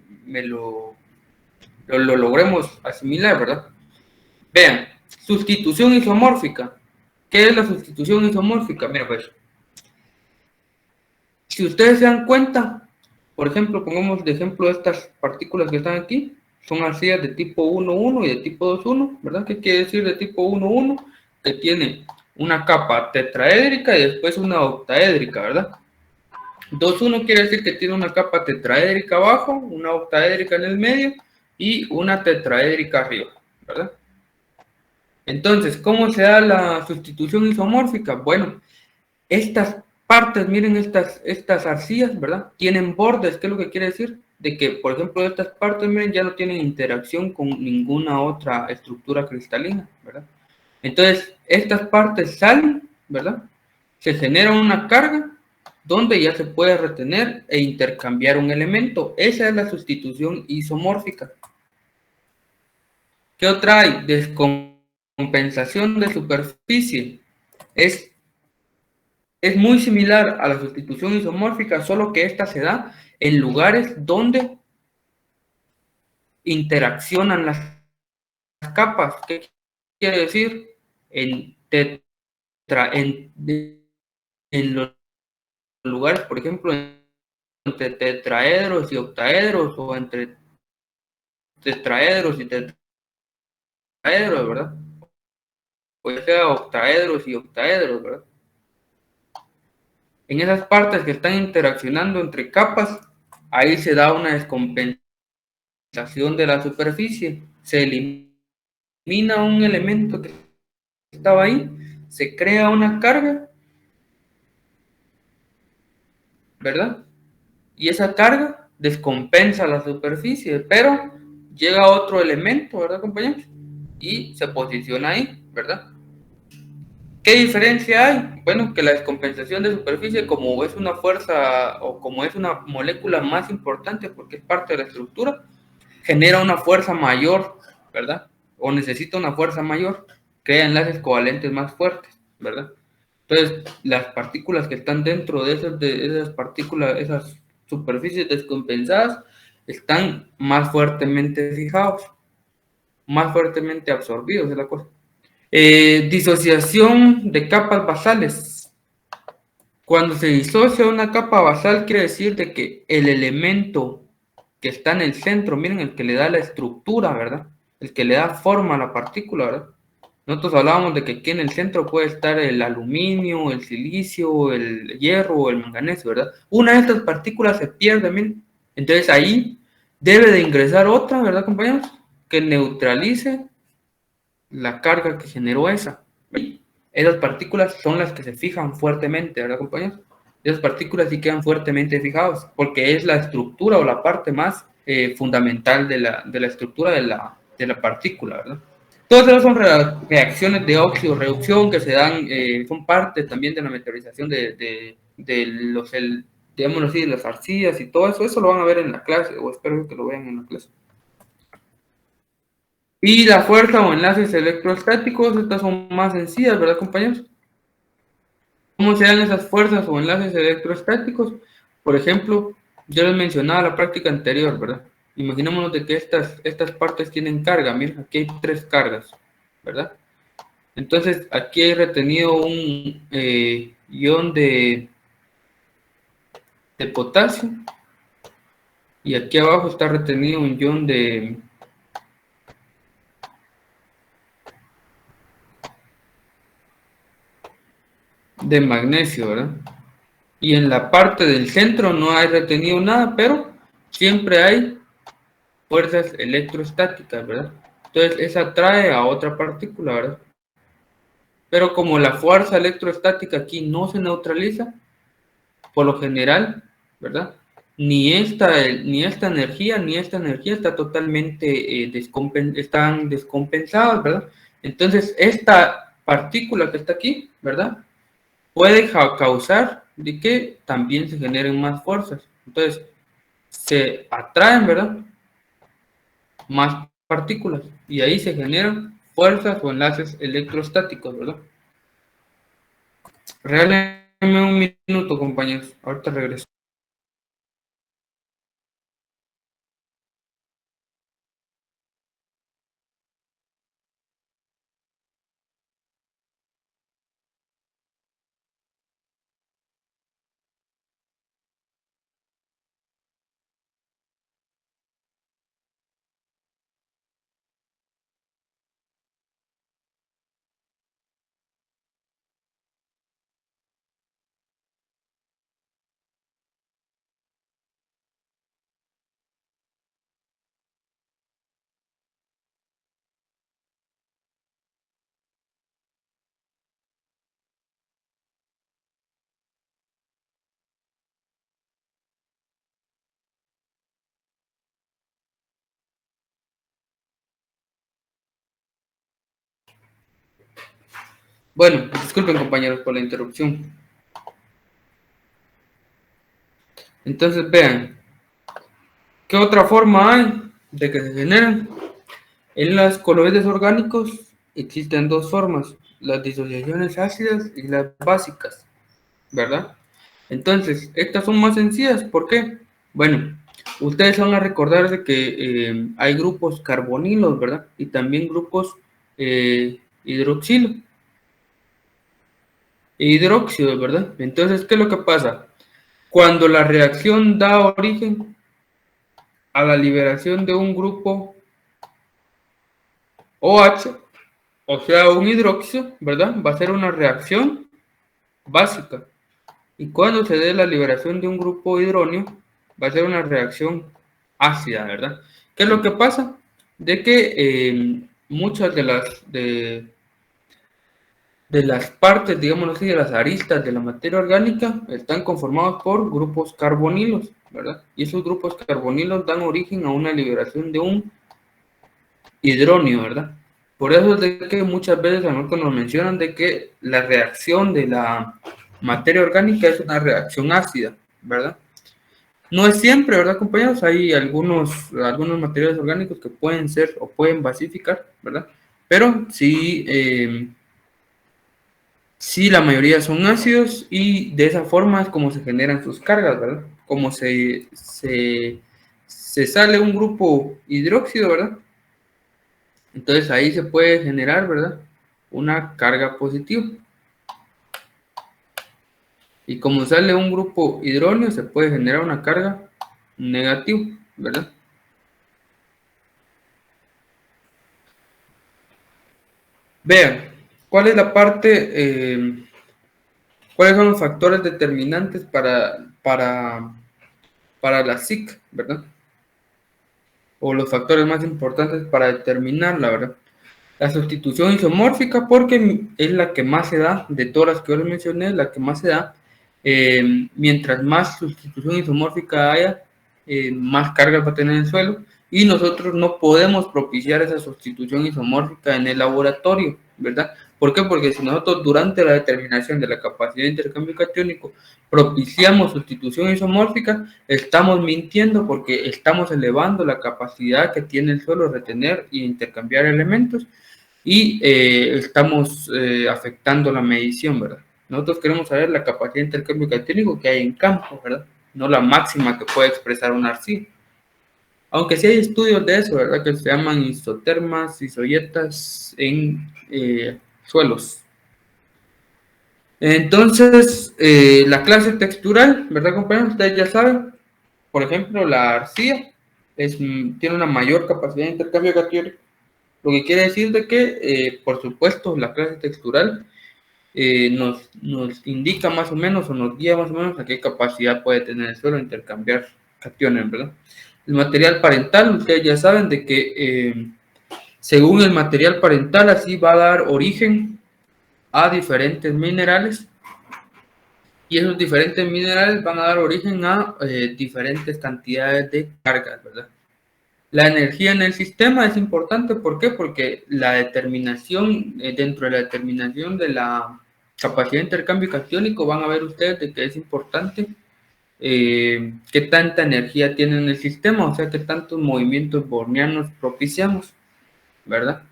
logremos asimilar, ¿verdad? Vean, sustitución isomórfica. ¿Qué es la sustitución isomórfica? Mira, pues, si ustedes se dan cuenta, por ejemplo, pongamos de ejemplo estas partículas que están aquí, son arcillas de tipo 1,1 y de tipo 2,1, ¿verdad? ¿Qué quiere decir de tipo 1,1? Que tiene una capa tetraédrica y después una octaédrica, ¿verdad? 2,1 quiere decir que tiene una capa tetraédrica abajo, una octaédrica en el medio y una tetraédrica arriba, ¿verdad? Entonces, ¿cómo se da la sustitución isomórfica? Bueno, estas partes, miren estas arcillas, ¿verdad? Tienen bordes, ¿qué es lo que quiere decir? De que, por ejemplo, estas partes, miren, ya no tienen interacción con ninguna otra estructura cristalina, ¿verdad? Entonces, estas partes salen, ¿verdad? Se genera una carga donde ya se puede retener e intercambiar un elemento. Esa es la sustitución isomórfica. ¿Qué otra hay? Descompensación de superficie. Es muy similar a la sustitución isomórfica, solo que esta se da en lugares donde interaccionan las capas. ¿Qué quiere decir? En los lugares, por ejemplo, entre tetraedros y octaedros, o entre tetraedros y tetraedros, ¿verdad? O sea, octaedros y octaedros, ¿verdad? En esas partes que están interaccionando entre capas, ahí se da una descompensación de la superficie, se elimina un elemento que estaba ahí, se crea una carga, ¿verdad? Y esa carga descompensa la superficie, pero llega otro elemento, ¿verdad, compañeros? Y se posiciona ahí, ¿verdad? ¿Qué diferencia hay? Bueno, que la descompensación de superficie, como es una fuerza o como es una molécula más importante porque es parte de la estructura, genera una fuerza mayor, ¿verdad? O necesita una fuerza mayor, crea enlaces covalentes más fuertes, ¿verdad? Entonces, las partículas que están dentro de esas partículas, esas superficies descompensadas, están más fuertemente fijados, más fuertemente absorbidos, es la cosa. Disociación de capas basales. Cuando se disocia una capa basal, quiere decir de que el elemento que está en el centro, miren, el que le da la estructura, ¿verdad? El que le da forma a la partícula, ¿verdad? Nosotros hablábamos de que aquí en el centro puede estar el aluminio, el silicio, el hierro o el manganeso, ¿verdad? Una de estas partículas se pierde, miren. Entonces ahí debe de ingresar otra, ¿verdad, compañeros? Que neutralice la carga que generó esa. Esas partículas son las que se fijan fuertemente, ¿verdad, compañeros? Esas partículas sí quedan fuertemente fijadas, porque es la estructura o la parte más fundamental de la estructura de la partícula, ¿verdad? Todas esas son reacciones de óxido-reducción que se dan, son parte también de la meteorización de digámoslo así, de las arcillas y todo eso. Eso lo van a ver en la clase, o espero que lo vean en la clase. Y la fuerza o enlaces electrostáticos, estas son más sencillas, ¿verdad, compañeros? ¿Cómo se dan esas fuerzas o enlaces electrostáticos? Por ejemplo, yo les mencionaba la práctica anterior, ¿verdad? Imaginémonos de que estas partes tienen carga. Mira, aquí hay 3 cargas, ¿verdad? Entonces, aquí hay retenido un ion de potasio, y aquí abajo está retenido un ion de magnesio, ¿verdad? Y en la parte del centro no hay retenido nada, pero siempre hay fuerzas electrostáticas, ¿verdad? Entonces, esa atrae a otra partícula, ¿verdad? Pero como la fuerza electrostática aquí no se neutraliza, por lo general, ¿verdad? Ni esta energía ni esta energía está totalmente están descompensadas, ¿verdad? Entonces, esta partícula que está aquí, ¿verdad? Puede causar de que también se generen más fuerzas. Entonces, se atraen, ¿verdad? Más partículas y ahí se generan fuerzas o enlaces electrostáticos, ¿verdad? Regálenme un minuto, compañeros. Ahorita regreso. Bueno, disculpen, compañeros, por la interrupción. Entonces, vean, ¿qué otra forma hay de que se generen? En los coloides orgánicos existen dos formas, las disociaciones ácidas y las básicas, ¿verdad? Entonces, estas son más sencillas, ¿por qué? Bueno, ustedes van a recordar de que hay grupos carbonilos, ¿verdad? Y también grupos hidroxilo e hidróxido, ¿verdad? Entonces, ¿qué es lo que pasa? Cuando la reacción da origen a la liberación de un grupo OH, o sea, un hidróxido, ¿verdad? Va a ser una reacción básica. Y cuando se dé la liberación de un grupo hidróneo, va a ser una reacción ácida, ¿verdad? ¿Qué es lo que pasa? De que muchas de las partes, digamos así, de las aristas de la materia orgánica están conformados por grupos carbonilos, ¿verdad? Y esos grupos carbonilos dan origen a una liberación de un hidróneo, ¿verdad? Por eso es de que muchas veces a nosotros nos mencionan de que la reacción de la materia orgánica es una reacción ácida, ¿verdad? No es siempre, ¿verdad, compañeros? Hay algunos materiales orgánicos que pueden ser o pueden basificar, ¿verdad? Pero sí, sí, la mayoría son ácidos y de esa forma es como se generan sus cargas, ¿verdad? Como se sale un grupo hidróxido, ¿verdad? Entonces ahí se puede generar, ¿verdad? Una carga positiva. Y como sale un grupo hidróneo, se puede generar una carga negativa, ¿verdad? Vean, ¿cuál es la parte, cuáles son los factores determinantes para la SIC, ¿verdad? O los factores más importantes para determinarla, ¿verdad? La sustitución isomórfica, porque es la que más se da, de todas las que yo les mencioné, la que más se da. Mientras más sustitución isomórfica haya, más cargas va a tener el suelo. Y nosotros no podemos propiciar esa sustitución isomórfica en el laboratorio, ¿verdad? ¿Por qué? Porque si nosotros durante la determinación de la capacidad de intercambio catiónico propiciamos sustitución isomórfica, estamos mintiendo porque estamos elevando la capacidad que tiene el suelo de retener e intercambiar elementos y estamos afectando la medición, ¿verdad? Nosotros queremos saber la capacidad de intercambio catiónico que hay en campo, ¿verdad? No la máxima que puede expresar una arcilla. Aunque sí hay estudios de eso, ¿verdad? Que se llaman isotermas, isoyetas suelos. Entonces, la clase textural, ¿verdad, compañeros? Ustedes ya saben, por ejemplo, la arcilla tiene una mayor capacidad de intercambio catiónico, lo que quiere decir de que, por supuesto, la clase textural nos indica más o menos, o nos guía más o menos a qué capacidad puede tener el suelo de intercambiar cationes, ¿verdad? El material parental, ustedes ya saben de que según el material parental, así va a dar origen a diferentes minerales, y esos diferentes minerales van a dar origen a diferentes cantidades de cargas, ¿verdad? La energía en el sistema es importante, ¿por qué? Porque la determinación, dentro de la determinación de la capacidad de intercambio catiónico, van a ver ustedes de que es importante qué tanta energía tiene en el sistema, o sea, qué tantos movimientos bornianos propiciamos, ¿verdad?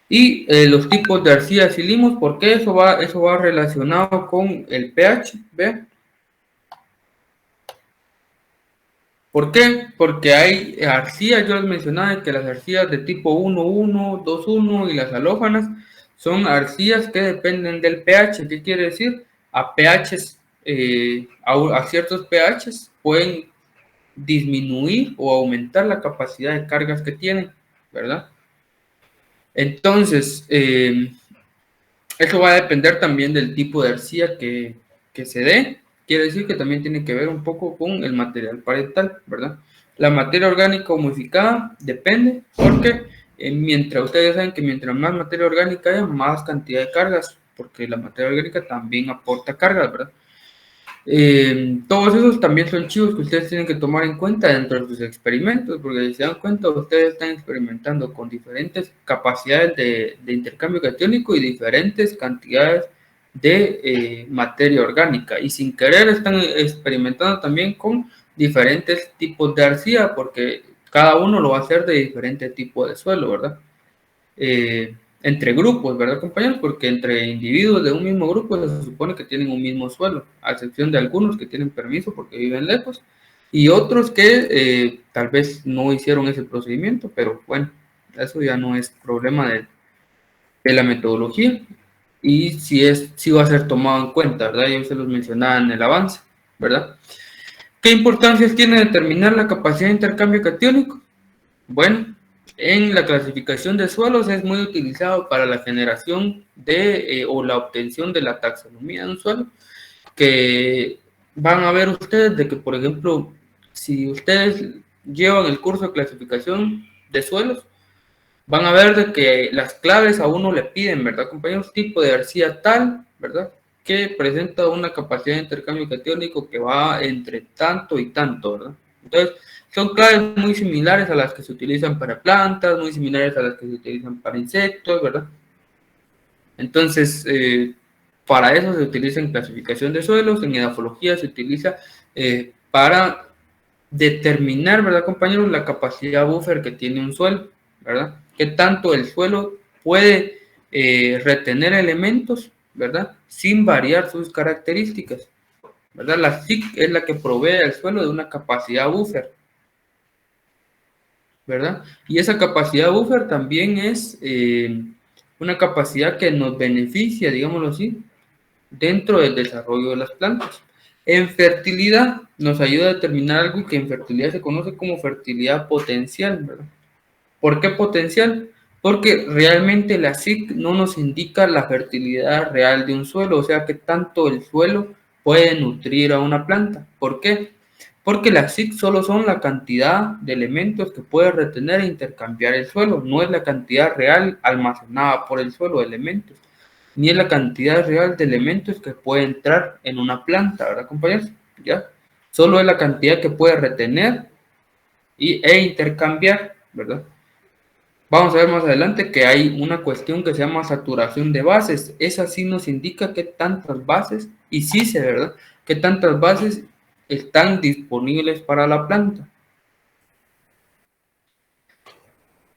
Y los tipos de arcillas y limos, porque eso va relacionado con el pH, ¿ve? ¿Por qué? Porque hay arcillas, yo les mencionaba que las arcillas de tipo 1,1, 2,1 y las halófanas son arcillas que dependen del pH. ¿Qué quiere decir? A pHs, a ciertos pHs pueden disminuir o aumentar la capacidad de cargas que tienen, ¿verdad? Entonces, eso va a depender también del tipo de arcilla que se dé. Quiere decir que también tiene que ver un poco con el material parental, ¿verdad? La materia orgánica humificada depende porque mientras ustedes saben que mientras más materia orgánica haya, más cantidad de cargas, porque la materia orgánica también aporta cargas, ¿verdad? Todos esos también son chivos que ustedes tienen que tomar en cuenta dentro de sus experimentos, porque si se dan cuenta, ustedes están experimentando con diferentes capacidades de intercambio catiónico y diferentes cantidades de materia orgánica, y sin querer están experimentando también con diferentes tipos de arcilla, porque cada uno lo va a hacer de diferente tipo de suelo, ¿verdad? Entre grupos, ¿verdad, compañeros? Porque entre individuos de un mismo grupo se supone que tienen un mismo suelo, a excepción de algunos que tienen permiso porque viven lejos, y otros que tal vez no hicieron ese procedimiento, pero bueno, eso ya no es problema de la metodología, y si va a ser tomado en cuenta, ¿verdad? Yo se los mencionaba en el avance, ¿verdad? ¿Qué importancia tiene determinar la capacidad de intercambio catiónico? Bueno, en la clasificación de suelos es muy utilizado para la generación o la obtención de la taxonomía de un suelo, que van a ver ustedes de que, por ejemplo, si ustedes llevan el curso de clasificación de suelos, van a ver de que las claves a uno le piden, ¿verdad, compañeros? Tipo de arcilla tal, ¿verdad? Que presenta una capacidad de intercambio catiónico que va entre tanto y tanto, ¿verdad? Entonces, son claves muy similares a las que se utilizan para plantas, muy similares a las que se utilizan para insectos, ¿verdad? Entonces, para eso se utiliza en clasificación de suelos, en edafología se utiliza para determinar, ¿verdad, compañeros? La capacidad buffer que tiene un suelo, ¿verdad? Qué tanto el suelo puede retener elementos, ¿verdad? Sin variar sus características, ¿verdad? La SIC es la que provee al suelo de una capacidad buffer, ¿verdad? Y esa capacidad buffer también es una capacidad que nos beneficia, digámoslo así, dentro del desarrollo de las plantas. En fertilidad nos ayuda a determinar algo que en fertilidad se conoce como fertilidad potencial, ¿verdad? ¿Por qué potencial? Porque realmente la SIC no nos indica la fertilidad real de un suelo, o sea que tanto el suelo puede nutrir a una planta. ¿Por qué? Porque las SIC solo son la cantidad de elementos que puede retener e intercambiar el suelo, no es la cantidad real almacenada por el suelo de elementos, ni es la cantidad real de elementos que puede entrar en una planta, ¿verdad, compañeros? ¿Ya? Solo es la cantidad que puede retener e intercambiar, ¿verdad? Vamos a ver más adelante que hay una cuestión que se llama saturación de bases. Esa sí nos indica qué tantas bases, y sí sé, ¿verdad? Qué tantas bases están disponibles para la planta.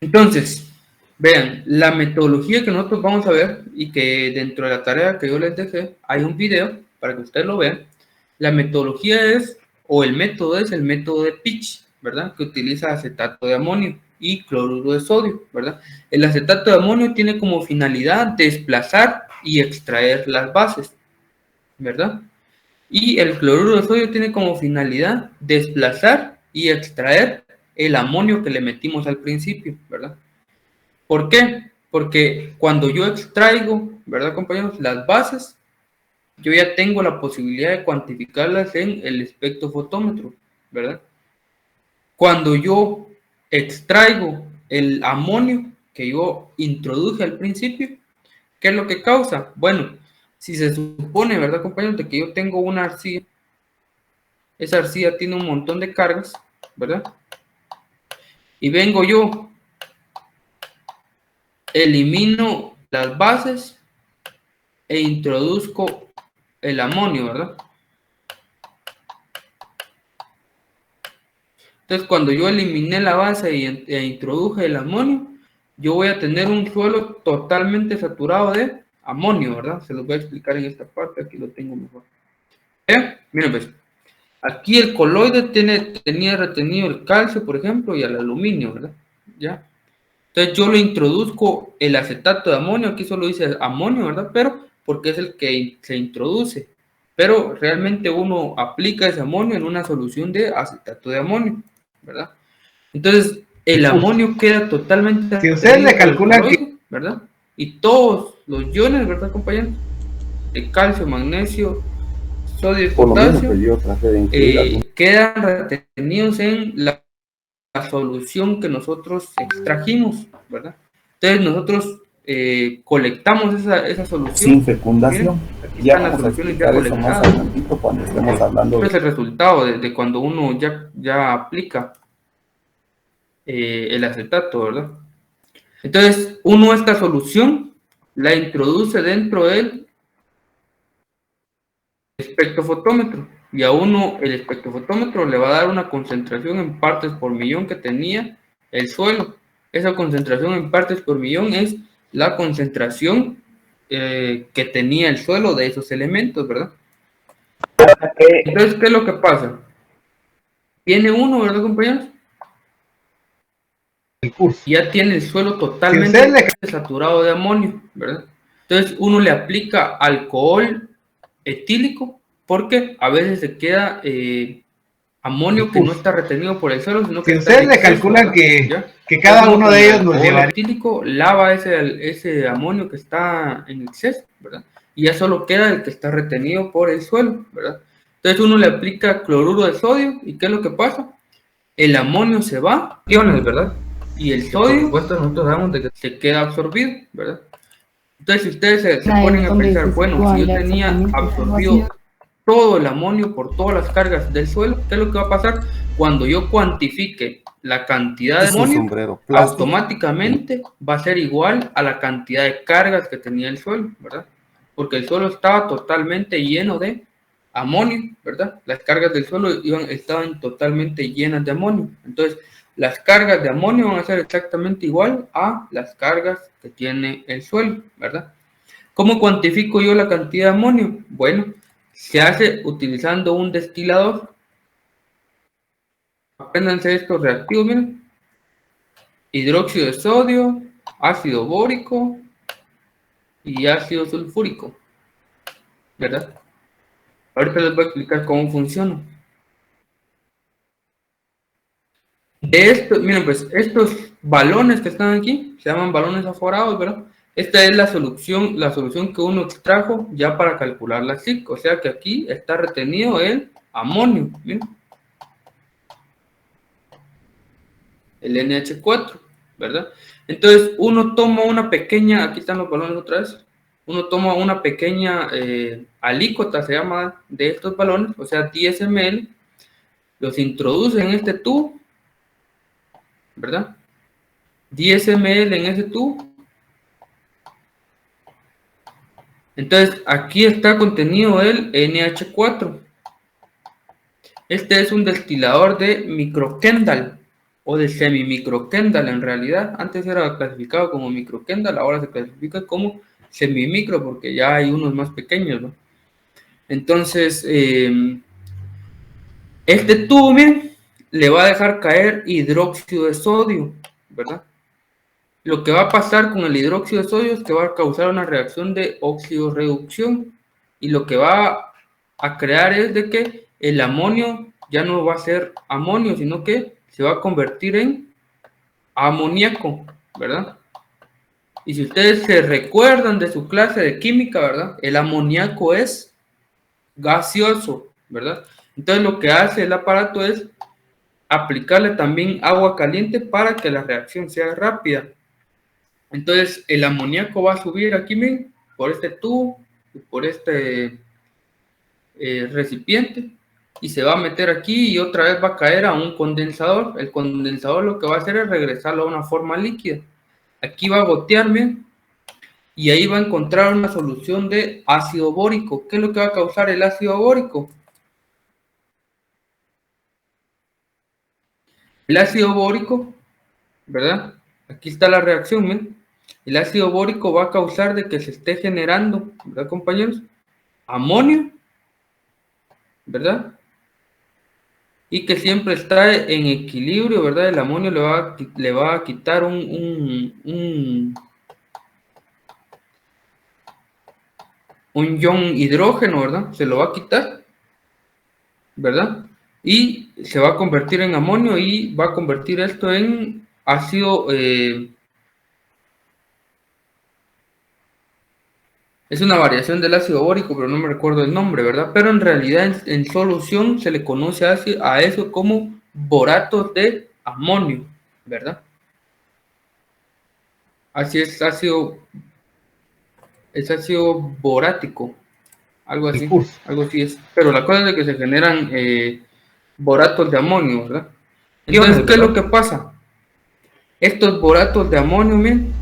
Entonces, vean, la metodología que nosotros vamos a ver y que dentro de la tarea que yo les dejé, hay un video para que ustedes lo vean. La metodología es, o el método es el método de Pitch, ¿verdad? Que utiliza acetato de amonio y cloruro de sodio, ¿verdad? El acetato de amonio tiene como finalidad desplazar y extraer las bases, ¿verdad? Y el cloruro de sodio tiene como finalidad desplazar y extraer el amonio que le metimos al principio, ¿verdad? ¿Por qué? Porque cuando yo extraigo, ¿verdad, compañeros? Las bases, yo ya tengo la posibilidad de cuantificarlas en el espectrofotómetro, ¿verdad? Cuando yo extraigo el amonio que yo introduje al principio, ¿qué es lo que causa? Bueno, si se supone, ¿verdad, compañeros? De que yo tengo una arcilla, esa arcilla tiene un montón de cargas, ¿verdad? Y vengo yo, elimino las bases e introduzco el amonio, ¿verdad? Entonces, cuando yo eliminé la base e introduje el amonio, yo voy a tener un suelo totalmente saturado de amonio, ¿verdad? Se los voy a explicar en esta parte, aquí lo tengo mejor. Miren, pues, aquí el coloide tenía retenido el calcio, por ejemplo, y el aluminio, ¿verdad? ¿Ya? Entonces yo lo introduzco el acetato de amonio, aquí solo dice amonio, ¿verdad? Pero porque es el que se introduce. Pero realmente uno aplica ese amonio en una solución de acetato de amonio, ¿verdad? Entonces el amonio queda totalmente... Si ustedes le calculan que... ¿verdad? Y todos los iones, ¿verdad, compañeros? De calcio, magnesio, sodio y potasio, quedan retenidos en la solución que nosotros extrajimos, ¿verdad? Entonces nosotros colectamos esa solución. Sin fecundación. Miren, aquí ya están las soluciones ya colectadas. Cuando estemos hablando es el resultado de cuando uno ya aplica el acetato, ¿verdad? Entonces uno esta solución la introduce dentro del espectrofotómetro y a uno el espectrofotómetro le va a dar una concentración en partes por millón que tenía el suelo. Esa concentración en partes por millón es la concentración que tenía el suelo de esos elementos, ¿verdad? Entonces, ¿qué es lo que pasa? Tiene uno, ¿verdad, compañeros? Ya tiene el suelo totalmente saturado de amonio, ¿verdad? Entonces, uno le aplica alcohol etílico porque a veces se queda amonio que no está retenido por el suelo, sino que si ustedes le calculan que cada uno de ellos nos llevaría... El etílico lava ese amonio que está en exceso, ¿verdad? Y ya solo queda el que está retenido por el suelo, ¿verdad? Entonces uno le aplica cloruro de sodio y ¿qué es lo que pasa? El amonio se va, iones, ¿verdad? Y el sodio, por supuesto, nosotros sabemos de que se queda absorbido, ¿verdad? Entonces si ustedes se ponen a pensar, bueno, si yo tenía absorbido todo el amonio por todas las cargas del suelo, ¿qué es lo que va a pasar? Cuando yo cuantifique la cantidad de amonio, automáticamente va a ser igual a la cantidad de cargas que tenía el suelo, ¿verdad? Porque el suelo estaba totalmente lleno de amonio, ¿verdad? Las cargas del suelo estaban totalmente llenas de amonio. Entonces, las cargas de amonio van a ser exactamente igual a las cargas que tiene el suelo, ¿verdad? ¿Cómo cuantifico yo la cantidad de amonio? Bueno, se hace utilizando un destilador. Apréndanse estos reactivos, miren. Hidróxido de sodio, ácido bórico y ácido sulfúrico, ¿verdad? Ahorita les voy a explicar cómo funciona. De esto, miren, pues estos balones que están aquí se llaman balones aforados, ¿verdad? Esta es la solución que uno extrajo ya para calcular la SIC, o sea que aquí está retenido el amonio, miren. El NH4, ¿verdad? Entonces uno toma una pequeña, aquí están los balones otra vez, uno toma una pequeña alícuota, se llama, de estos balones, o sea 10 ml, los introduce en este tubo, ¿verdad? 10 ml en ese tubo. Entonces aquí está contenido el NH4. Este es un destilador de microkendal o de semimicrokendal en realidad. Antes era clasificado como microkendal, ahora se clasifica como semimicro porque ya hay unos más pequeños, ¿no? Entonces, este tubo, miren, le va a dejar caer hidróxido de sodio, ¿verdad? Lo que va a pasar con el hidróxido de sodio es que va a causar una reacción de oxidorreducción y lo que va a crear es de que el amonio ya no va a ser amonio, sino que se va a convertir en amoníaco, ¿verdad? Y si ustedes se recuerdan de su clase de química, ¿verdad? El amoníaco es gaseoso, ¿verdad? Entonces lo que hace el aparato es aplicarle también agua caliente para que la reacción sea rápida. Entonces el amoníaco va a subir aquí, miren, por este tubo y por este recipiente y se va a meter aquí y otra vez va a caer a un condensador. El condensador lo que va a hacer es regresarlo a una forma líquida. Aquí va a gotear, miren, y ahí va a encontrar una solución de ácido bórico. ¿Qué es lo que va a causar el ácido bórico? El ácido bórico, ¿verdad? Aquí está la reacción, ¿ven? El ácido bórico va a causar de que se esté generando, ¿verdad, compañeros? Amonio, ¿verdad? Y que siempre está en equilibrio, ¿verdad? El amonio le va a quitar un ion hidrógeno, ¿verdad? Se lo va a quitar, ¿verdad? Y se va a convertir en amonio y va a convertir esto en ácido, es una variación del ácido bórico, pero no me recuerdo el nombre, ¿verdad? Pero en realidad en solución se le conoce a eso como boratos de amonio, ¿verdad? Así es ácido borático, algo así es. Pero la cosa es de que se generan boratos de amonio, ¿verdad? Entonces, ¿qué es lo que pasa? Estos boratos de amonio, miren,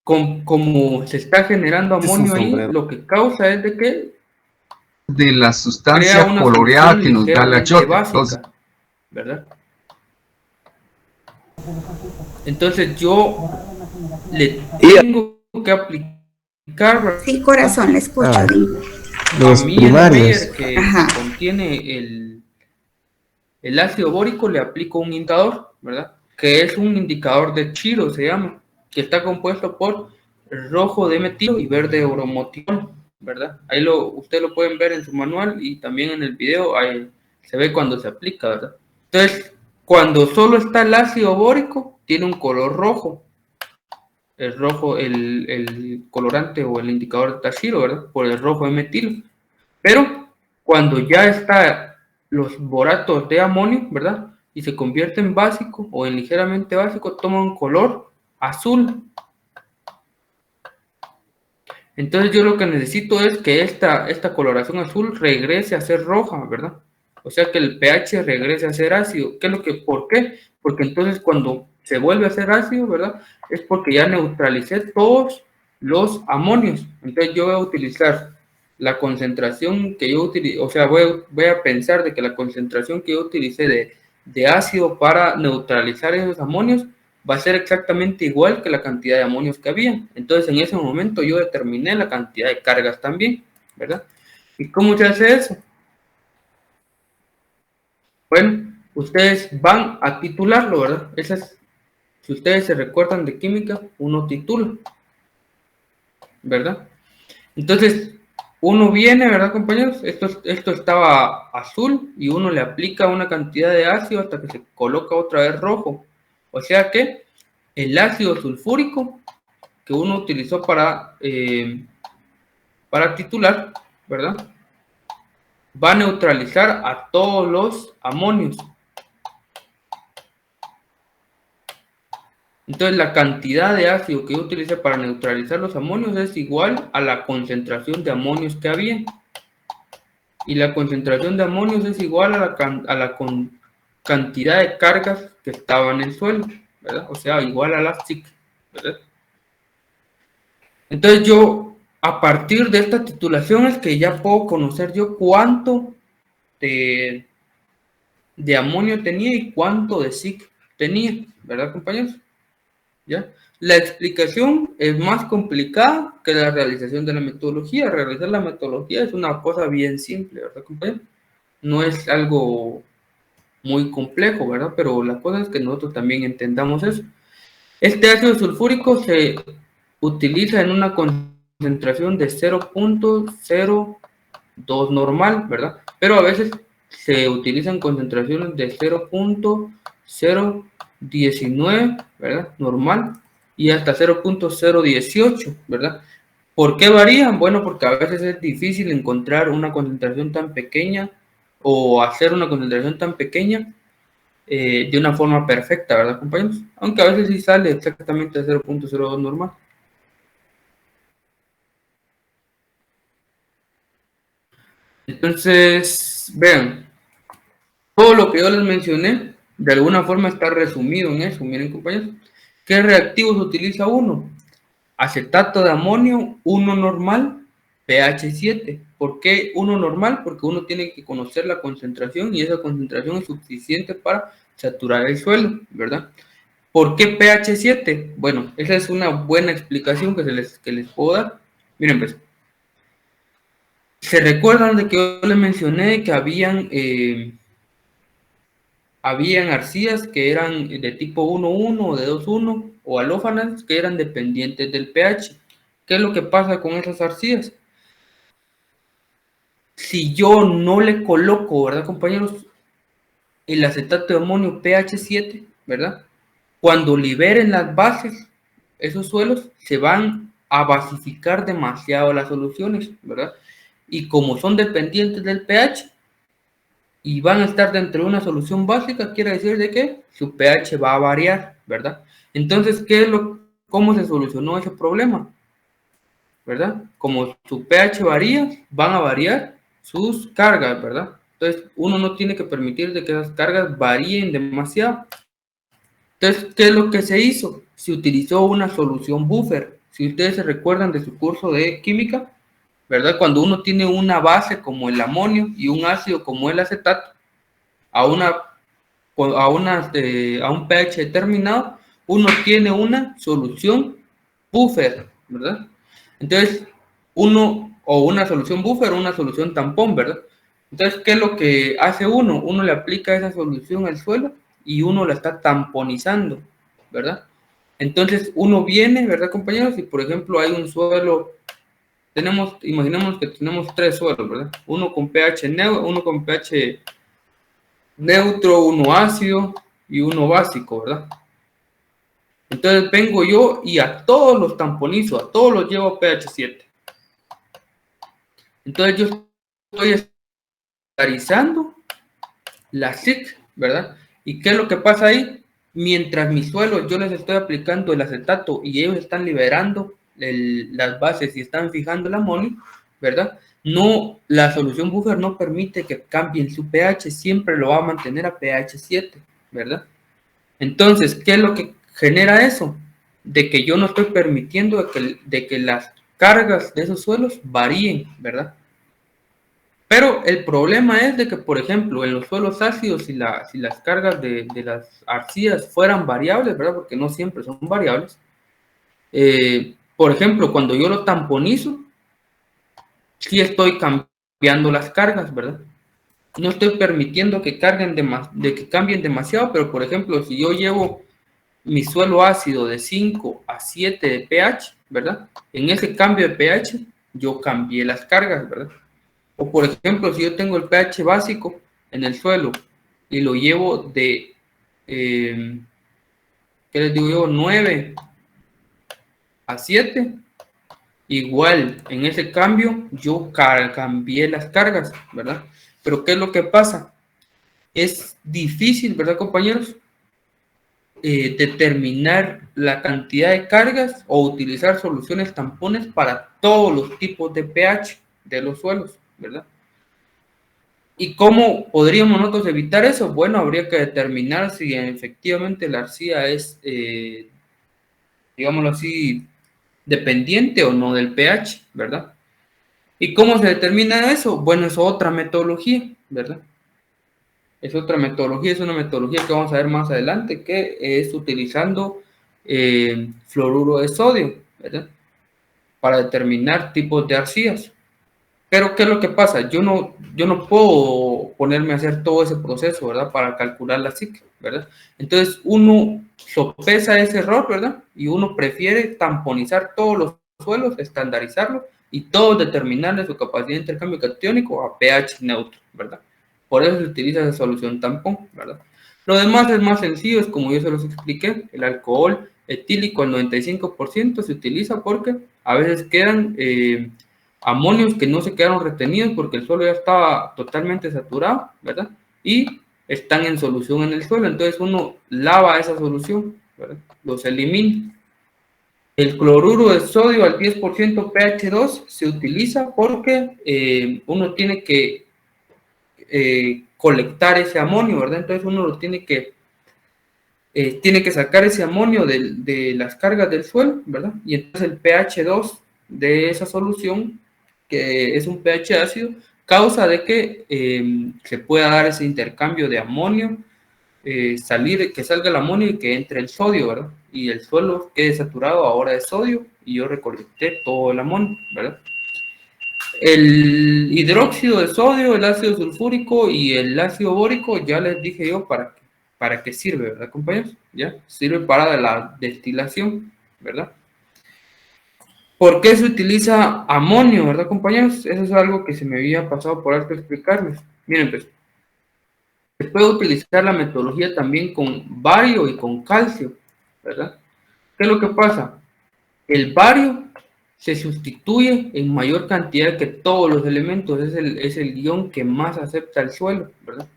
como se está generando amonio ahí, lo que causa es de que de la crea sustancia una coloreada solución que nos da la ligeramente chota. básica, ¿verdad? Entonces yo le tengo que aplicar Sí, corazón, le escucho. Dime. Los a mí primarios. el que Ajá. contiene el ácido bórico le aplico un indicador, ¿verdad? Que es un indicador de Chiro, se llama, que está compuesto por rojo de metilo y verde de bromotiol, ¿verdad? Ahí ustedes lo pueden ver en su manual y también en el video, ahí se ve cuando se aplica, ¿verdad? Entonces, cuando solo está el ácido bórico, tiene un color rojo. El rojo, el colorante o el indicador de Tashiro, ¿verdad? Por el rojo de metilo. Pero cuando ya está los boratos de amonio, ¿verdad? Y se convierte en básico o en ligeramente básico, toma un color azul. Entonces yo lo que necesito es que esta coloración azul regrese a ser roja, ¿verdad? O sea que el pH regrese a ser ácido. ¿Por qué? Porque entonces cuando se vuelve a ser ácido, ¿verdad? Es porque ya neutralicé todos los amonios. Entonces yo voy a utilizar la concentración que yo utilicé, o sea, voy a pensar de que la concentración que yo utilicé de ácido para neutralizar esos amonios va a ser exactamente igual que la cantidad de amonios que había. Entonces, en ese momento yo determiné la cantidad de cargas también, ¿verdad? ¿Y cómo se hace eso? Bueno, ustedes van a titularlo, ¿verdad? Si ustedes se recuerdan de química, uno titula, ¿verdad? Entonces, uno viene, ¿verdad, compañeros? Esto estaba azul y uno le aplica una cantidad de ácido hasta que se coloca otra vez rojo. O sea que el ácido sulfúrico que uno utilizó para titular, ¿verdad? Va a neutralizar a todos los amonios. Entonces la cantidad de ácido que yo utilicé para neutralizar los amonios es igual a la concentración de amonios que había. Y la concentración de amonios es igual a la cantidad de cargas que estaban en el suelo, ¿verdad? O sea, igual a la SIC, ¿verdad? Entonces yo, a partir de esta titulación es que ya puedo conocer yo cuánto de amonio tenía y cuánto de SIC tenía, ¿verdad, compañeros? ¿Ya? La explicación es más complicada que la realización de la metodología. Realizar la metodología es una cosa bien simple, ¿verdad, compañeros? No es algo muy complejo, ¿verdad? Pero la cosa es que nosotros también entendamos eso. Este ácido sulfúrico se utiliza en una concentración de 0.02 normal, ¿verdad? Pero a veces se utilizan concentraciones de 0.019, ¿verdad? Normal, y hasta 0.018, ¿verdad? ¿Por qué varían? Bueno, porque a veces es difícil encontrar una concentración tan pequeña o hacer una concentración tan pequeña de una forma perfecta, ¿verdad, compañeros? Aunque a veces sí sale exactamente a 0.02 normal. Entonces, vean, todo lo que yo les mencioné, de alguna forma está resumido en eso. Miren, compañeros, ¿qué reactivos utiliza uno? Acetato de amonio, 1 normal, pH 7. ¿Por qué 1 normal? Porque uno tiene que conocer la concentración y esa concentración es suficiente para saturar el suelo, ¿verdad? ¿Por qué pH 7? Bueno, esa es una buena explicación que les puedo dar. Miren, pues, ¿se recuerdan de que yo les mencioné que habían arcillas que eran de tipo 1,1 o de 2,1 o alófanas que eran dependientes del pH? ¿Qué es lo que pasa con esas arcillas? Si yo no le coloco, ¿verdad, compañeros? El acetato de amonio pH 7, ¿verdad? Cuando liberen las bases, esos suelos se van a basificar demasiado las soluciones, ¿verdad? Y como son dependientes del pH y van a estar dentro de una solución básica, quiere decir de que su pH va a variar, ¿verdad? Entonces, ¿cómo se solucionó ese problema? ¿Verdad? Como su pH varía, van a variar sus cargas, ¿verdad? Entonces, uno no tiene que permitir de que esas cargas varíen demasiado. Entonces, ¿qué es lo que se hizo? Se utilizó una solución buffer. Si ustedes se recuerdan de su curso de química, ¿verdad? Cuando uno tiene una base como el amonio y un ácido como el acetato, a un pH determinado, uno tiene una solución buffer, ¿verdad? Entonces, una solución buffer o una solución tampón, ¿verdad? Entonces, ¿qué es lo que hace uno? Uno le aplica esa solución al suelo y uno la está tamponizando, ¿verdad? Entonces, uno viene, ¿verdad, compañeros? Si, por ejemplo, hay un suelo, imaginemos que tenemos 3 suelos, ¿verdad? Uno con pH neutro, uno con pH neutro, uno ácido y uno básico, ¿verdad? Entonces vengo yo y a todos los tamponizo, a todos los llevo a pH 7. Entonces yo estoy estandarizando la SIC, ¿verdad? ¿Y qué es lo que pasa ahí? Mientras mis suelos yo les estoy aplicando el acetato y ellos están liberando las bases y están fijando el amonio, ¿verdad? No, la solución buffer no permite que cambien su pH, siempre lo va a mantener a pH 7, ¿verdad? Entonces, ¿qué es lo que genera eso? De que yo no estoy permitiendo de que las cargas de esos suelos varíen, ¿verdad? Pero el problema es de que, por ejemplo, en los suelos ácidos, si las cargas de las arcillas fueran variables, ¿verdad? Porque no siempre son variables. Por ejemplo, cuando yo lo tamponizo, sí estoy cambiando las cargas, ¿verdad? No estoy permitiendo que que cambien demasiado, pero por ejemplo, si yo llevo mi suelo ácido de 5 a 7 de pH, ¿verdad? En ese cambio de pH, yo cambié las cargas, ¿verdad? O por ejemplo, si yo tengo el pH básico en el suelo y lo llevo ¿qué les digo yo? 9 a 7, igual, en ese cambio, yo cambié las cargas, ¿verdad? Pero ¿qué es lo que pasa? Es difícil, ¿verdad, compañeros? Determinar la cantidad de cargas o utilizar soluciones tampones para todos los tipos de pH de los suelos, ¿verdad? ¿Y cómo podríamos nosotros evitar eso? Bueno, habría que determinar si efectivamente la arcilla es, digámoslo así, dependiente o no del pH, ¿verdad? ¿Y cómo se determina eso? Bueno, es otra metodología, ¿verdad? Es otra metodología, es una metodología que vamos a ver más adelante, que es utilizando fluoruro de sodio, ¿verdad? Para determinar tipos de arcillas. Pero, ¿qué es lo que pasa? Yo no puedo ponerme a hacer todo ese proceso, ¿verdad? Para calcular la SIC, ¿verdad? Entonces, uno sopesa ese error, ¿verdad? Y uno prefiere tamponizar todos los suelos, estandarizarlos y todos determinarle su capacidad de intercambio catiónico a pH neutro, ¿verdad? Por eso se utiliza esa solución tampón, ¿verdad? Lo demás es más sencillo, es como yo se los expliqué, el alcohol etílico al 95% se utiliza porque a veces quedan amonios que no se quedaron retenidos porque el suelo ya estaba totalmente saturado, ¿verdad? Y están en solución en el suelo, entonces uno lava esa solución, ¿verdad? Los elimina. El cloruro de sodio al 10% pH 2 se utiliza porque uno tiene que colectar ese amonio, ¿verdad? Entonces uno lo tiene que sacar ese amonio de las cargas del suelo, ¿verdad? Y entonces el pH 2 de esa solución, que es un pH ácido, causa de que se pueda dar ese intercambio de amonio, que salga el amonio y que entre el sodio, ¿verdad? Y el suelo quede saturado ahora de sodio y yo recolecté todo el amonio, ¿verdad? El hidróxido de sodio, el ácido sulfúrico y el ácido bórico, ya les dije yo para qué sirve, ¿verdad, compañeros? ¿Ya? Sirve para la destilación, ¿verdad? ¿Por qué se utiliza amonio, verdad, compañeros? Eso es algo que se me había pasado por alto explicarles. Miren, pues, se puede utilizar la metodología también con bario y con calcio, ¿verdad? ¿Qué es lo que pasa? El bario se sustituye en mayor cantidad que todos los elementos, es el ion que más acepta el suelo, ¿verdad?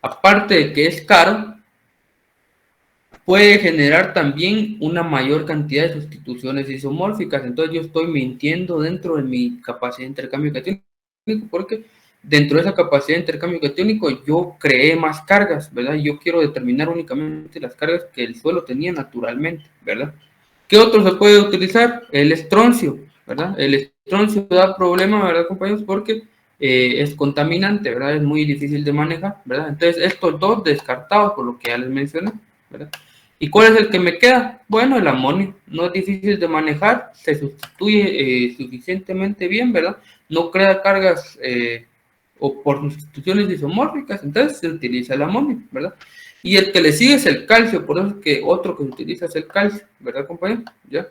Aparte de que es caro, puede generar también una mayor cantidad de sustituciones isomórficas. Entonces yo estoy mintiendo dentro de mi capacidad de intercambio catiónico porque dentro de esa capacidad de intercambio catiónico yo creé más cargas, ¿verdad? Yo quiero determinar únicamente las cargas que el suelo tenía naturalmente, ¿verdad? ¿Qué otro se puede utilizar? El estroncio, ¿verdad? El estroncio da problema, ¿verdad, compañeros? Porque es contaminante, ¿verdad? Es muy difícil de manejar, ¿verdad? Entonces estos dos descartados por lo que ya les mencioné, ¿verdad? ¿Y cuál es el que me queda? Bueno, el amonio. No es difícil de manejar, se sustituye suficientemente bien, ¿verdad? No crea cargas o por sustituciones isomórficas, entonces se utiliza el amonio, ¿verdad? Y el que le sigue es el calcio, por eso es que otro que se utiliza es el calcio, ¿verdad, compañero? ¿Ya?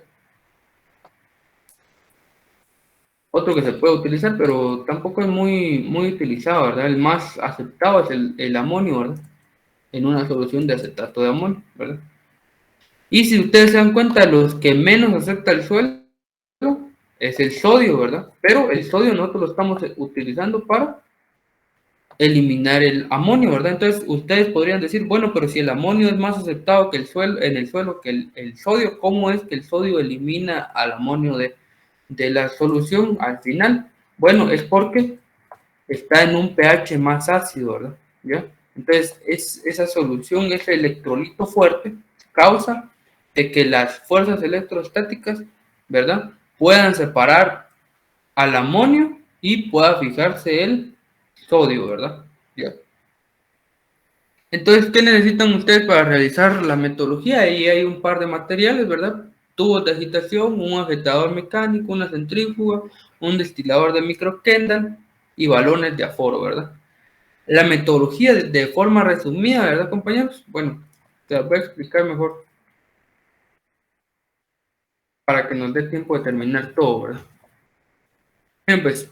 Otro que se puede utilizar, pero tampoco es muy utilizado, ¿verdad? El más aceptado es el amonio, ¿verdad? En una solución de acetato de amonio, ¿verdad? Y si ustedes se dan cuenta, los que menos acepta el suelo es el sodio, ¿verdad? Pero el sodio nosotros lo estamos utilizando para eliminar el amonio, ¿verdad? Entonces ustedes podrían decir, bueno, pero si el amonio es más aceptado que en el suelo que el sodio, ¿cómo es que el sodio elimina al amonio de la solución al final? Bueno, es porque está en un pH más ácido, ¿verdad? ¿Ya? Entonces esa solución, ese electrolito fuerte, causa de que las fuerzas electrostáticas, ¿verdad? Puedan separar al amonio y pueda fijarse el sodio, ¿verdad? ¿Ya? Entonces, ¿qué necesitan ustedes para realizar la metodología? Ahí hay un par de materiales, ¿verdad? Tubos de agitación, un agitador mecánico, una centrífuga, un destilador de micro Kendall y balones de aforo, ¿verdad? La metodología de forma resumida, ¿verdad, compañeros? Bueno, te la voy a explicar mejor para que nos dé tiempo de terminar todo, ¿verdad? Bien, pues,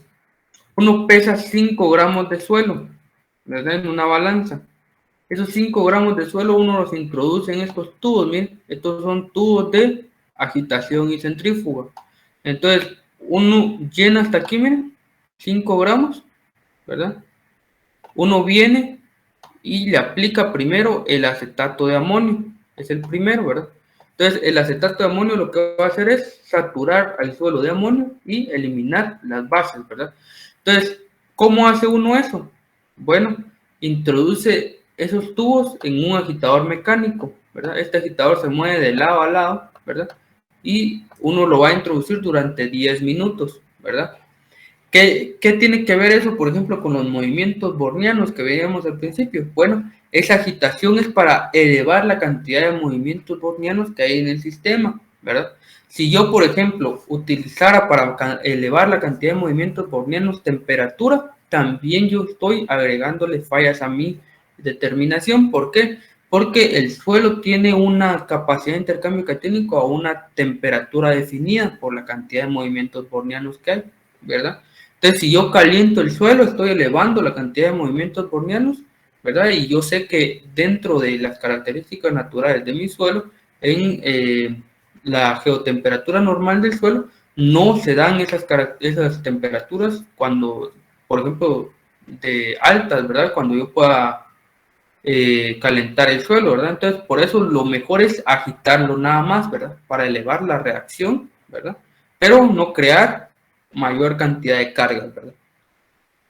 uno pesa 5 gramos de suelo, ¿verdad? En una balanza. Esos 5 gramos de suelo uno los introduce en estos tubos, miren, estos son tubos de agitación y centrífuga. Entonces, uno llena hasta aquí, miren, 5 gramos, ¿verdad? Uno viene y le aplica primero el acetato de amonio, es el primero, ¿verdad? Entonces, el acetato de amonio lo que va a hacer es saturar al suelo de amonio y eliminar las bases, ¿verdad? Entonces, ¿cómo hace uno eso? Bueno, introduce esos tubos en un agitador mecánico, ¿verdad? Este agitador se mueve de lado a lado, ¿verdad? Y uno lo va a introducir durante 10 minutos, ¿verdad? ¿Qué tiene que ver eso, por ejemplo, con los movimientos bornianos que veíamos al principio? Bueno, esa agitación es para elevar la cantidad de movimientos bornianos que hay en el sistema, ¿verdad? Si yo, por ejemplo, utilizara para elevar la cantidad de movimientos bornianos temperatura, también yo estoy agregándole fallas a mi determinación. ¿Por qué? Porque el suelo tiene una capacidad de intercambio cationético a una temperatura definida por la cantidad de movimientos bornianos que hay, ¿verdad? Entonces, si yo caliento el suelo, estoy elevando la cantidad de movimientos bornianos, ¿verdad? Y yo sé que dentro de las características naturales de mi suelo, en la geotemperatura normal del suelo, no se dan esas temperaturas cuando, por ejemplo, de altas, ¿verdad? Cuando yo pueda calentar el suelo, ¿verdad? Entonces, por eso lo mejor es agitarlo nada más, ¿verdad? Para elevar la reacción, ¿verdad? Pero no crear mayor cantidad de cargas, ¿verdad?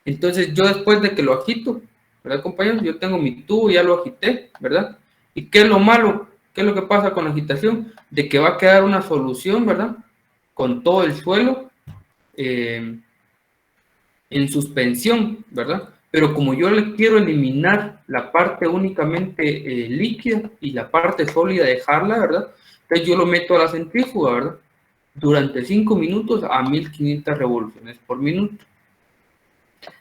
Entonces, yo después de que lo agito, ¿verdad, compañeros? Yo tengo mi tubo, ya lo agité, ¿verdad? ¿Y qué es lo malo? ¿Qué es lo que pasa con la agitación? De que va a quedar una solución, ¿verdad? Con todo el suelo en suspensión, ¿verdad? Pero como yo le quiero eliminar la parte únicamente líquida y la parte sólida dejarla, ¿verdad? Entonces yo lo meto a la centrífuga, ¿verdad? Durante 5 minutos a 1500 revoluciones por minuto.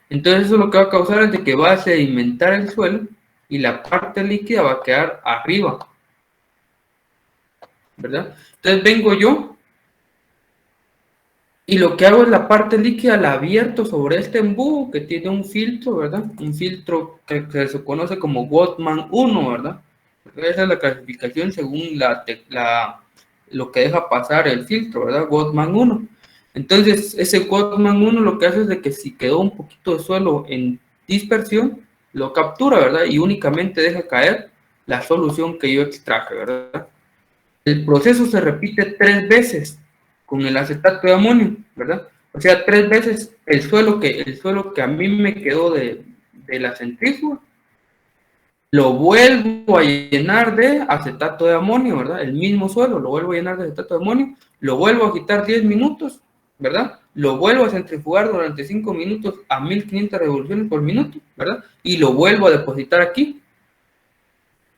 Entonces eso lo que va a causar es de que va a sedimentar el suelo y la parte líquida va a quedar arriba, ¿verdad? Entonces vengo yo y lo que hago es la parte líquida la abierto sobre este embudo que tiene un filtro, ¿verdad? Un filtro que se conoce como Gottman 1, ¿verdad? Esa es la clasificación según lo que deja pasar el filtro, ¿verdad? Gottman 1. Entonces, ese Gottman 1 lo que hace es de que si quedó un poquito de suelo en dispersión, lo captura, ¿verdad? Y únicamente deja caer la solución que yo extraje, ¿verdad? El proceso se repite 3 veces con el acetato de amonio, ¿verdad? O sea, 3 veces el suelo que a mí me quedó de la centrífuga, lo vuelvo a llenar de acetato de amonio, ¿verdad? El mismo suelo, lo vuelvo a llenar de acetato de amonio, lo vuelvo a quitar 10 minutos, ¿verdad? Lo vuelvo a centrifugar durante 5 minutos a 1500 revoluciones por minuto, ¿verdad? Y lo vuelvo a depositar aquí.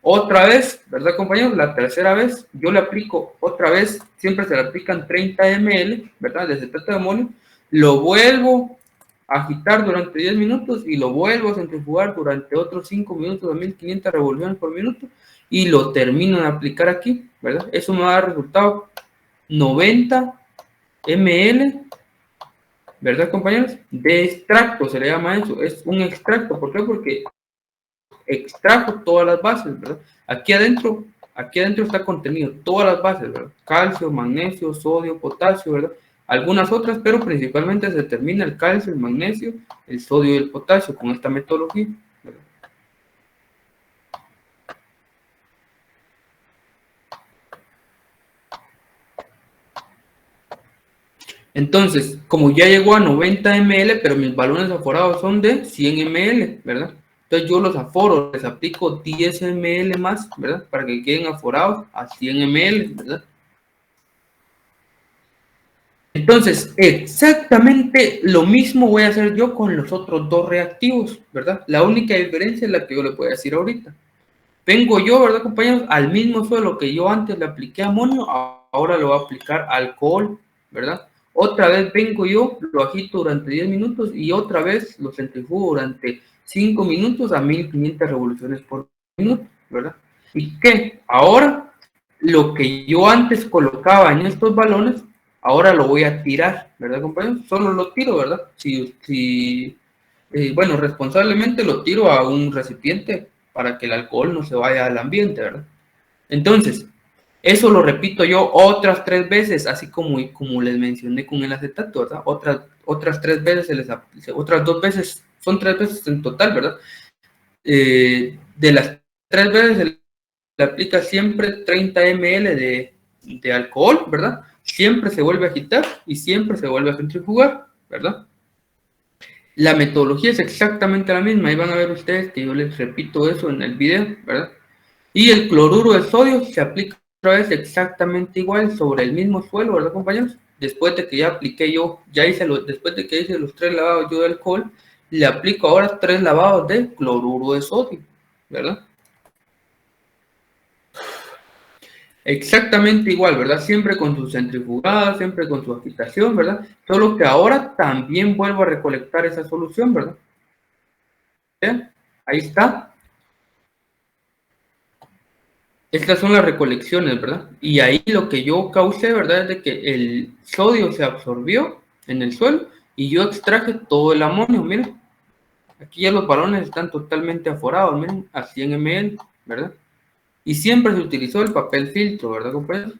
Otra vez, ¿verdad, compañeros? La tercera vez, yo le aplico otra vez, siempre se le aplican 30 ml, ¿verdad? De acetato de amonio, lo vuelvo a agitar durante 10 minutos y lo vuelvo a centrifugar durante otros 5 minutos a 1500 revoluciones por minuto y lo termino de aplicar aquí, ¿verdad? Eso me va a dar resultado 90 ml, ¿verdad, compañeros? De extracto, se le llama eso, es un extracto, ¿por qué? Porque extrajo todas las bases, ¿verdad? Aquí adentro está contenido todas las bases, ¿verdad? Calcio, magnesio, sodio, potasio, ¿verdad? Algunas otras, pero principalmente se determina el calcio, el magnesio, el sodio y el potasio con esta metodología, ¿verdad? Entonces, como ya llegó a 90 ml, pero mis balones aforados son de 100 ml, ¿verdad? Entonces yo los aforo, les aplico 10 ml más, ¿verdad? Para que queden aforados a 100 ml, ¿verdad? Entonces, exactamente lo mismo voy a hacer yo con los otros dos reactivos, ¿verdad? La única diferencia es la que yo le voy a decir ahorita. Vengo yo, ¿verdad, compañeros? Al mismo suelo que yo antes le apliqué amonio, ahora le voy a aplicar alcohol, ¿verdad? Otra vez vengo yo, lo agito durante 10 minutos y otra vez lo centrifugo durante 5 minutos a 1500 revoluciones por minuto, ¿verdad? ¿Y qué? Ahora, lo que yo antes colocaba en estos balones, ahora lo voy a tirar, ¿verdad, compañeros? Solo lo tiro, ¿verdad? Bueno, responsablemente lo tiro a un recipiente para que el alcohol no se vaya al ambiente, ¿verdad? Entonces, eso lo repito yo otras 3 veces, así como les mencioné con el acetato, ¿verdad? Otras 3 veces, otras 2 veces, son 3 veces en total, ¿verdad? De las 3 veces se le aplica siempre 30 ml de alcohol, ¿verdad? Siempre se vuelve a agitar y siempre se vuelve a centrifugar, ¿verdad? La metodología es exactamente la misma, ahí van a ver ustedes que yo les repito eso en el video, ¿verdad? Y el cloruro de sodio se aplica otra vez exactamente igual sobre el mismo suelo, ¿verdad, compañeros? Después de que ya apliqué yo, después de que hice los 3 lavados yo de alcohol, le aplico ahora 3 lavados de cloruro de sodio, ¿verdad? exactamente igual, ¿verdad? Siempre con su centrifugada, siempre con su agitación, ¿verdad? Solo que ahora también vuelvo a recolectar esa solución, ¿verdad? ¿Vean? Ahí está. Estas son las recolecciones, ¿verdad? Y ahí lo que yo causé, ¿verdad? Es de que el sodio se absorbió en el suelo y yo extraje todo el amonio, miren. Aquí ya los balones están totalmente aforados, miren, a 100 ml, ¿verdad? Y siempre se utilizó el papel filtro, ¿verdad, compañeros?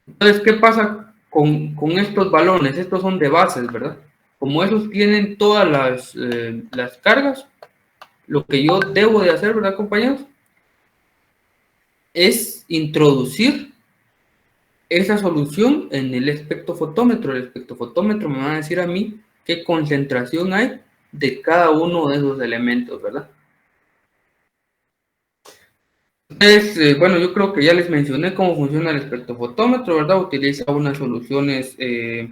Entonces, ¿qué pasa con estos balones? Estos son de bases, ¿verdad? Como esos tienen todas las cargas, lo que yo debo de hacer, ¿verdad, compañeros? Es introducir esa solución en el espectrofotómetro. El espectrofotómetro me va a decir a mí qué concentración hay de cada uno de esos elementos, ¿verdad? Entonces, bueno, yo creo que ya les mencioné cómo funciona el espectrofotómetro, ¿verdad? Utiliza unas soluciones de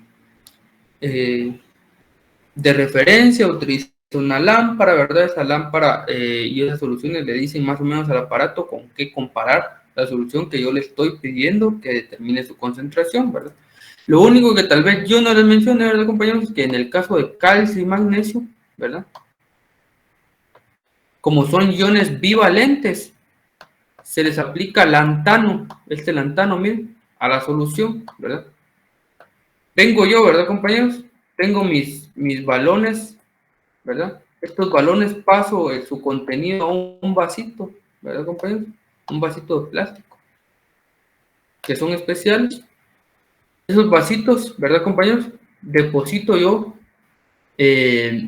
referencia, utiliza una lámpara, ¿verdad? Esa lámpara y esas soluciones le dicen más o menos al aparato con qué comparar la solución que yo le estoy pidiendo que determine su concentración, ¿verdad? Lo único que tal vez yo no les mencioné, ¿verdad, compañeros? Es que en el caso de calcio y magnesio, ¿verdad? Como son iones bivalentes, se les aplica lantano, este lantano, miren, a la solución, ¿verdad? Tengo yo, ¿verdad, compañeros? Tengo mis balones, ¿verdad? Estos balones paso su contenido a un vasito, ¿verdad, compañeros? Un vasito de plástico, que son especiales. Esos vasitos, ¿verdad, compañeros? Deposito yo eh,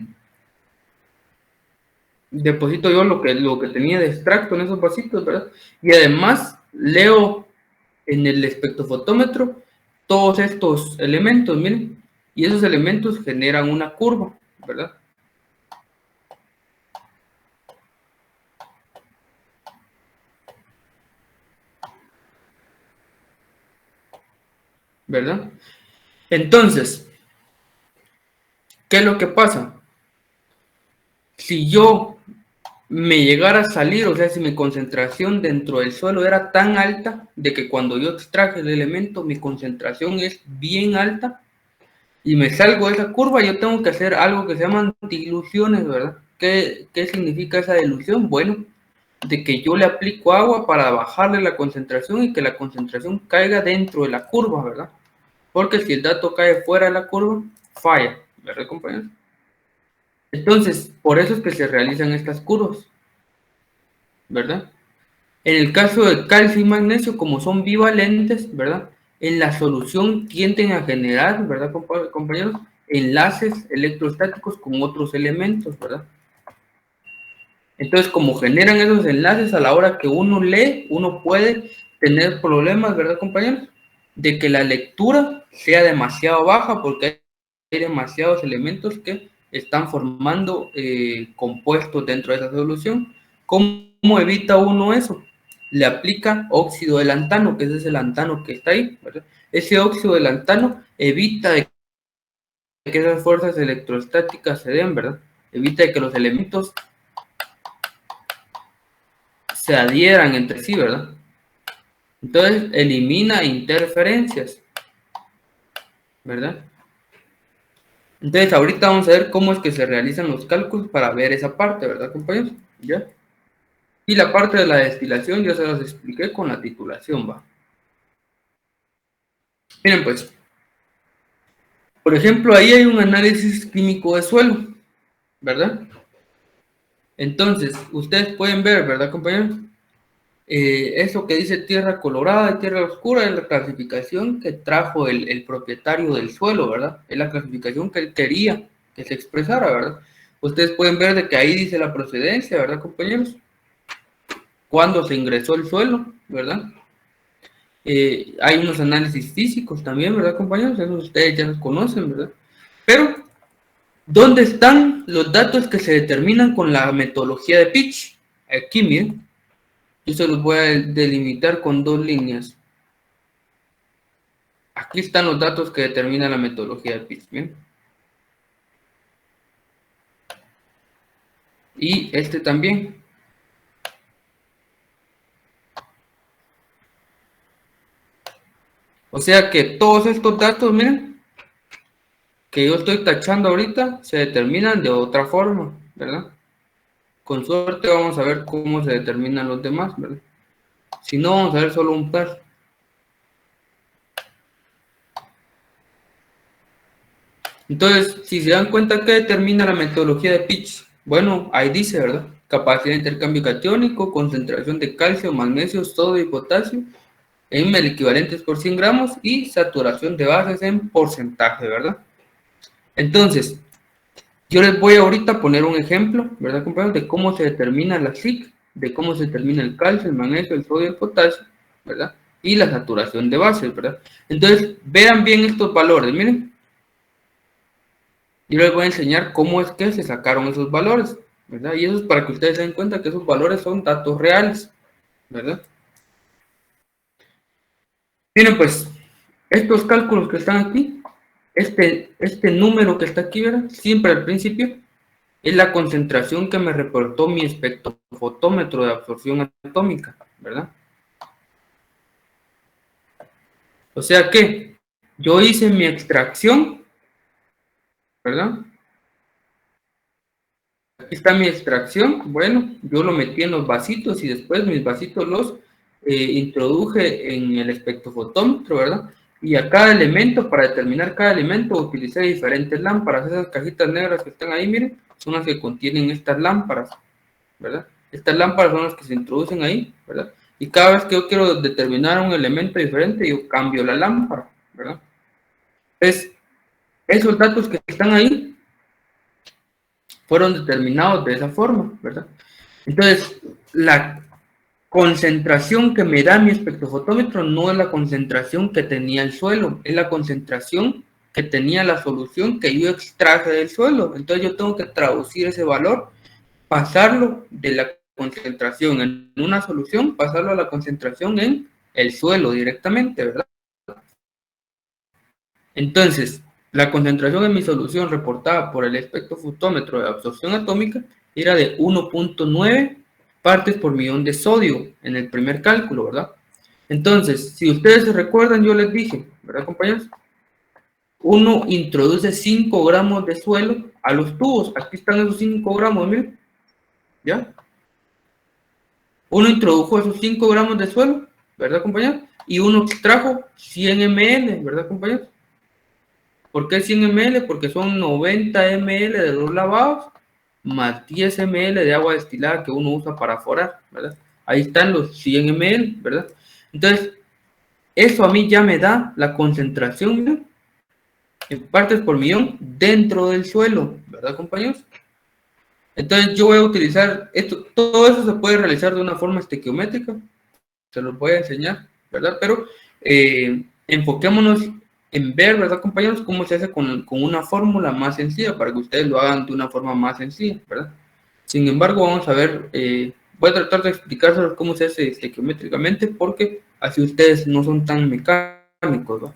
lo que tenía de extracto en esos vasitos, ¿verdad? Y además leo en el espectrofotómetro todos estos elementos, miren, y esos elementos generan una curva, ¿verdad? ¿Verdad? Entonces, ¿qué es lo que pasa? Si yo me llegara a salir, o sea, si mi concentración dentro del suelo era tan alta, de que cuando yo extraje el elemento, mi concentración es bien alta, y me salgo de esa curva, yo tengo que hacer algo que se llaman diluciones, ¿verdad? ¿Qué significa esa dilución? Bueno, de que yo le aplico agua para bajarle la concentración y que la concentración caiga dentro de la curva, ¿verdad? Porque si el dato cae fuera de la curva, falla, ¿verdad, compañeros? Entonces, por eso es que se realizan estas curvas, ¿verdad? En el caso de calcio y magnesio, como son bivalentes, ¿verdad? En la solución tienden a generar, ¿verdad, compañeros? Enlaces electrostáticos con otros elementos, ¿verdad? Entonces, como generan esos enlaces a la hora que uno lee, uno puede tener problemas, ¿verdad, compañeros? De que la lectura sea demasiado baja porque hay demasiados elementos que están formando compuestos dentro de esa solución. ¿Cómo evita uno eso? Le aplica óxido de lantano, que es ese lantano que está ahí, ¿verdad? Ese óxido de lantano evita de que esas fuerzas electrostáticas se den, ¿verdad? Evita de que los elementos se adhieran entre sí, ¿verdad? Entonces elimina interferencias, ¿verdad? Entonces ahorita vamos a ver cómo es que se realizan los cálculos para ver esa parte, ¿verdad, compañeros? ¿Ya? Y la parte de la destilación ya se las expliqué con la titulación, ¿va? Miren pues, por ejemplo, ahí hay un análisis químico de suelo, ¿verdad? Entonces, ustedes pueden ver, ¿verdad, compañeros? Eso que dice tierra colorada y tierra oscura es la clasificación que trajo el propietario del suelo, ¿verdad? Es la clasificación que él quería que se expresara, ¿verdad? Ustedes pueden ver de que ahí dice la procedencia, ¿verdad, compañeros? Cuándo se ingresó el suelo, ¿verdad? Hay unos análisis físicos también, ¿verdad, compañeros? Esos ustedes ya los conocen, ¿verdad? Pero, ¿dónde están los datos que se determinan con la metodología de pitch? Aquí, miren. Yo se los voy a delimitar con dos líneas. Aquí están los datos que determina la metodología de pitch, ¿bien? Y este también. O sea que todos estos datos, miren, que yo estoy tachando ahorita, se determinan de otra forma, ¿verdad? Con suerte vamos a ver cómo se determinan los demás, ¿verdad? Si no, vamos a ver solo un par. Entonces, si se dan cuenta, ¿qué determina la metodología de Pitch? Bueno, ahí dice, ¿verdad? Capacidad de intercambio catiónico, concentración de calcio, magnesio, sodio y potasio en equivalentes por 100 gramos y saturación de bases en porcentaje, ¿verdad? Entonces, yo les voy ahorita a poner un ejemplo, ¿verdad, compañeros? De cómo se determina la SIC, de cómo se determina el calcio, el magnesio, el sodio y el potasio, ¿verdad? Y la saturación de bases, ¿verdad? Entonces, vean bien estos valores, miren. Yo les voy a enseñar cómo es que se sacaron esos valores, ¿verdad? Y eso es para que ustedes se den cuenta que esos valores son datos reales, ¿verdad? Miren, pues, estos cálculos que están aquí, este número que está aquí, ¿verdad? Siempre al principio, es la concentración que me reportó mi espectrofotómetro de absorción atómica, ¿verdad? O sea que yo hice mi extracción, ¿verdad? Aquí está mi extracción, bueno, yo lo metí en los vasitos y después mis vasitos los introduje en el espectrofotómetro, ¿verdad? Y a cada elemento, para determinar cada elemento, utilicé diferentes lámparas. Esas cajitas negras que están ahí, miren, son las que contienen estas lámparas, ¿verdad? Estas lámparas son las que se introducen ahí, ¿verdad? Y cada vez que yo quiero determinar un elemento diferente, yo cambio la lámpara, ¿verdad? Entonces, esos datos que están ahí fueron determinados de esa forma, ¿verdad? Entonces, la concentración que me da mi espectrofotómetro no es la concentración que tenía el suelo, es la concentración que tenía la solución que yo extraje del suelo. Entonces, yo tengo que traducir ese valor, pasarlo de la concentración en una solución, pasarlo a la concentración en el suelo directamente, ¿verdad? Entonces, la concentración en mi solución reportada por el espectrofotómetro de absorción atómica era de 1.9 partes por millón de sodio en el primer cálculo, ¿verdad? Entonces, si ustedes se recuerdan, yo les dije, ¿verdad, compañeros? Uno introduce 5 gramos de suelo a los tubos. Aquí están esos 5 gramos, miren. ¿Ya? Uno introdujo esos 5 gramos de suelo, ¿verdad, compañeros? Y uno extrajo 100 ml, ¿verdad, compañeros? ¿Por qué 100 ml? Porque son 90 ml de los lavados más 10 ml de agua destilada que uno usa para forar, ¿verdad? Ahí están los 100 ml, ¿verdad? Entonces, eso a mí ya me da la concentración, ¿no?, en partes por millón dentro del suelo, ¿verdad, compañeros? Entonces, yo voy a utilizar esto, todo eso se puede realizar de una forma estequiométrica, se los voy a enseñar, ¿verdad? Pero enfoquémonos en ver, ¿verdad, compañeros?, cómo se hace con una fórmula más sencilla, para que ustedes lo hagan de una forma más sencilla, ¿verdad? Sin embargo, vamos a ver, voy a tratar de explicárselos cómo se hace estequiométricamente, porque así ustedes no son tan mecánicos, ¿no?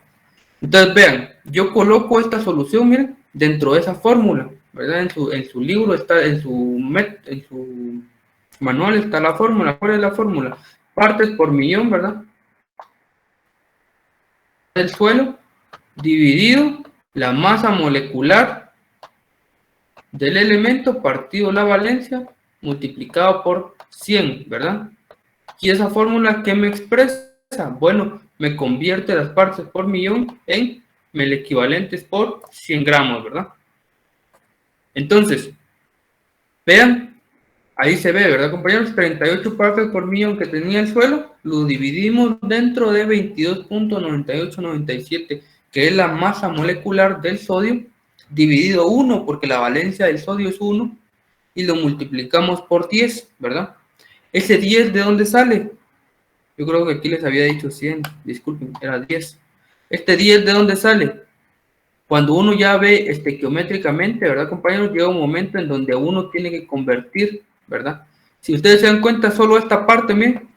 Entonces, vean, yo coloco esta solución, miren, dentro de esa fórmula, ¿verdad? En su libro está, en su manual está la fórmula. ¿Cuál es la fórmula? Partes por millón, ¿verdad?, del suelo, dividido la masa molecular del elemento partido la valencia multiplicado por 100, ¿verdad? Y esa fórmula, ¿qué me expresa? Bueno, me convierte las partes por millón en equivalentes por 100 gramos, ¿verdad? Entonces, vean, ahí se ve, ¿verdad, compañeros? 38 partes por millón que tenía el suelo, lo dividimos dentro de 22.9897, que es la masa molecular del sodio, dividido 1, porque la valencia del sodio es 1, y lo multiplicamos por 10, ¿verdad? ¿Ese 10 de dónde sale? Yo creo que aquí les había dicho 100, disculpen, era 10. ¿Este 10 de dónde sale? Cuando uno ya ve estequiométricamente, ¿verdad, compañeros? Llega un momento en donde uno tiene que convertir, ¿verdad? Si ustedes se dan cuenta, solo esta parte, miren,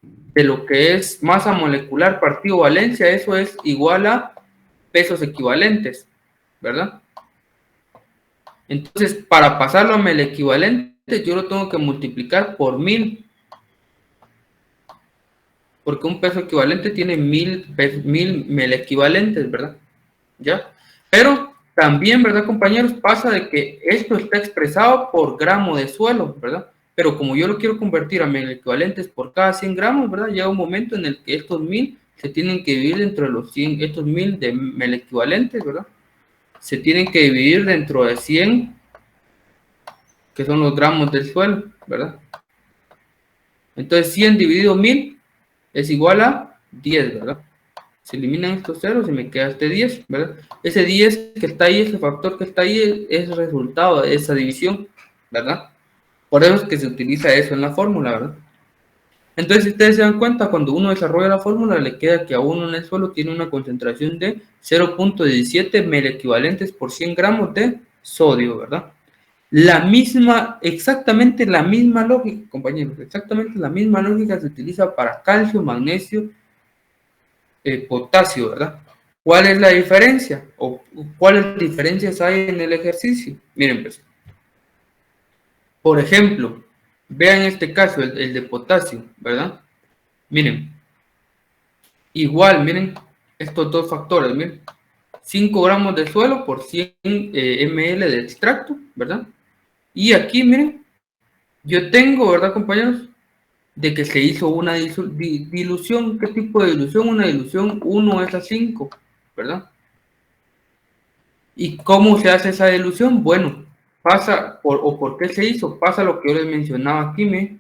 de lo que es masa molecular partido valencia, eso es igual a pesos equivalentes, ¿verdad? Entonces, para pasarlo a el equivalente, yo lo tengo que multiplicar por 1000. porque un peso equivalente tiene 1000 melequivalentes, ¿verdad? ¿Ya? Pero también, ¿verdad, compañeros? Pasa de que esto está expresado por gramo de suelo, ¿verdad? Pero como yo lo quiero convertir a melequivalentes por cada 100 gramos, ¿verdad? Llega un momento en el que estos 1000 se tienen que dividir dentro de los 100, estos 1000 de melequivalentes, ¿verdad? Se tienen que dividir dentro de 100, que son los gramos del suelo, ¿verdad? Entonces 100 dividido 1000 es igual a 10, ¿verdad? Se eliminan estos ceros y me queda este 10, ¿verdad? Ese 10 que está ahí, ese factor que está ahí, es el resultado de esa división, ¿verdad? Por eso es que se utiliza eso en la fórmula, ¿verdad? Entonces, si ustedes se dan cuenta, cuando uno desarrolla la fórmula, le queda que a uno en el suelo tiene una concentración de 0.17 melequivalentes por 100 gramos de sodio, ¿verdad? La misma, exactamente la misma lógica, compañeros, exactamente la misma lógica se utiliza para calcio, magnesio, potasio, ¿verdad? ¿Cuál es la diferencia? ¿O cuáles diferencias hay en el ejercicio? Miren, pues, por ejemplo, vean este caso, el de potasio, ¿verdad? Miren, igual, miren, estos dos factores, miren, 5 gramos de suelo por 100 ml de extracto, ¿verdad? Y aquí, miren, yo tengo, ¿verdad, compañeros? De que se hizo una dilución. ¿Qué tipo de dilución? Una dilución 1:5, ¿verdad? ¿Y cómo se hace esa dilución? Bueno, pasa, ¿por qué se hizo? Pasa lo que yo les mencionaba aquí,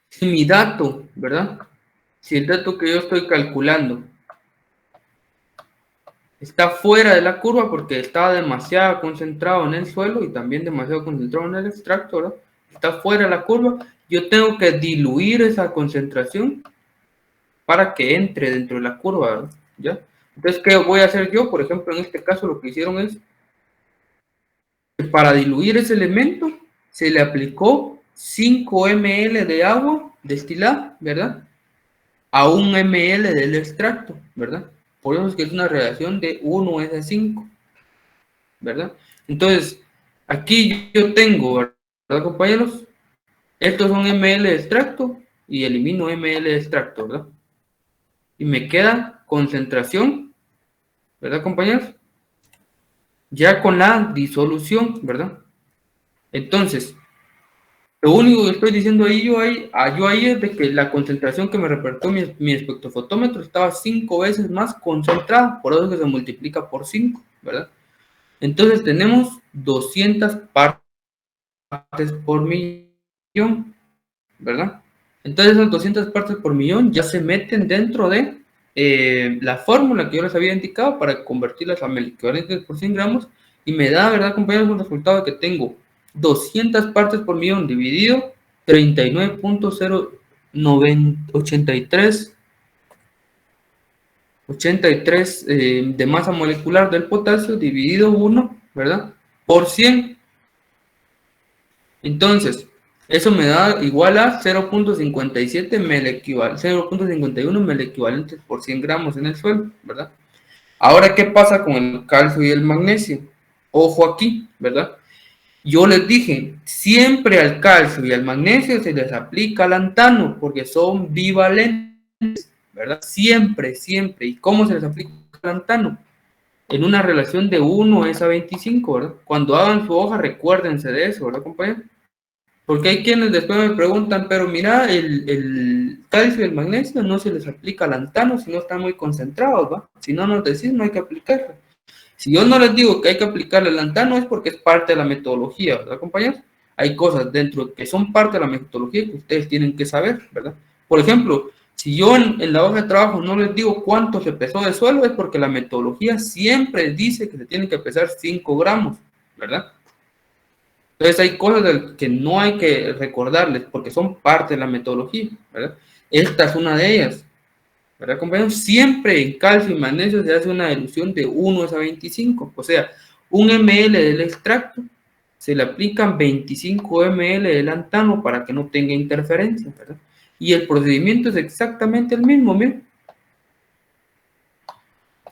si mi dato, ¿verdad? Si el dato que yo estoy calculando está fuera de la curva porque está demasiado concentrado en el suelo y también demasiado concentrado en el extracto, ¿verdad? Está fuera de la curva, yo tengo que diluir esa concentración para que entre dentro de la curva, ¿verdad? ¿Ya? Entonces, ¿qué voy a hacer yo? Por ejemplo, en este caso lo que hicieron es, que para diluir ese elemento, se le aplicó 5 ml de agua destilada, ¿verdad? A 1 ml del extracto, ¿verdad? Por eso es que es una relación de 1:5, ¿verdad? Entonces, aquí yo tengo, ¿verdad, compañeros? Estos son ml de extracto y elimino ml de extracto, ¿verdad? Y me queda concentración, ¿verdad, compañeros? Ya con la disolución, ¿verdad? Entonces, lo único que estoy diciendo ahí yo ahí es de que la concentración que me reportó mi espectrofotómetro estaba 5 veces más concentrada, por eso que se multiplica por 5, ¿verdad? Entonces tenemos 200 partes por millón, ¿verdad? Entonces esas 200 partes por millón ya se meten dentro de la fórmula que yo les había indicado para convertirlas a melequivalentes por 100 gramos y me da, ¿verdad, compañeros? Un resultado de que tengo 200 partes por millón dividido 39.083 de masa molecular del potasio dividido 1, ¿verdad? Por 100. Entonces, eso me da igual a 0.57 0.51 melequivalentes por 100 gramos en el suelo, ¿verdad? Ahora, ¿qué pasa con el calcio y el magnesio? Ojo aquí, ¿verdad? Yo les dije, siempre al calcio y al magnesio se les aplica lantano porque son bivalentes, ¿verdad? Siempre, siempre. ¿Y cómo se les aplica lantano? En una relación de 1:25, ¿verdad? Cuando hagan su hoja, recuérdense de eso, ¿verdad, compañeros? Porque hay quienes después me preguntan, pero mira, el calcio y el magnesio no se les aplica lantano si no están muy concentrados, ¿va? Si no nos decís, no hay que aplicarlo. Si yo no les digo que hay que aplicarle el lantano es porque es parte de la metodología, ¿verdad, compañeros? Hay cosas dentro que son parte de la metodología que ustedes tienen que saber, ¿verdad? Por ejemplo, si yo en la hoja de trabajo no les digo cuánto se pesó de suelo, es porque la metodología siempre dice que se tienen que pesar 5 gramos, ¿verdad? Entonces hay cosas que no hay que recordarles porque son parte de la metodología, ¿verdad? Esta es una de ellas, ¿verdad, compañeros? Siempre en calcio y magnesio se hace una dilución de 1:25, o sea, 1 ml del extracto se le aplican 25 ml de lantano para que no tenga interferencia, ¿verdad? Y el procedimiento es exactamente el mismo, miren.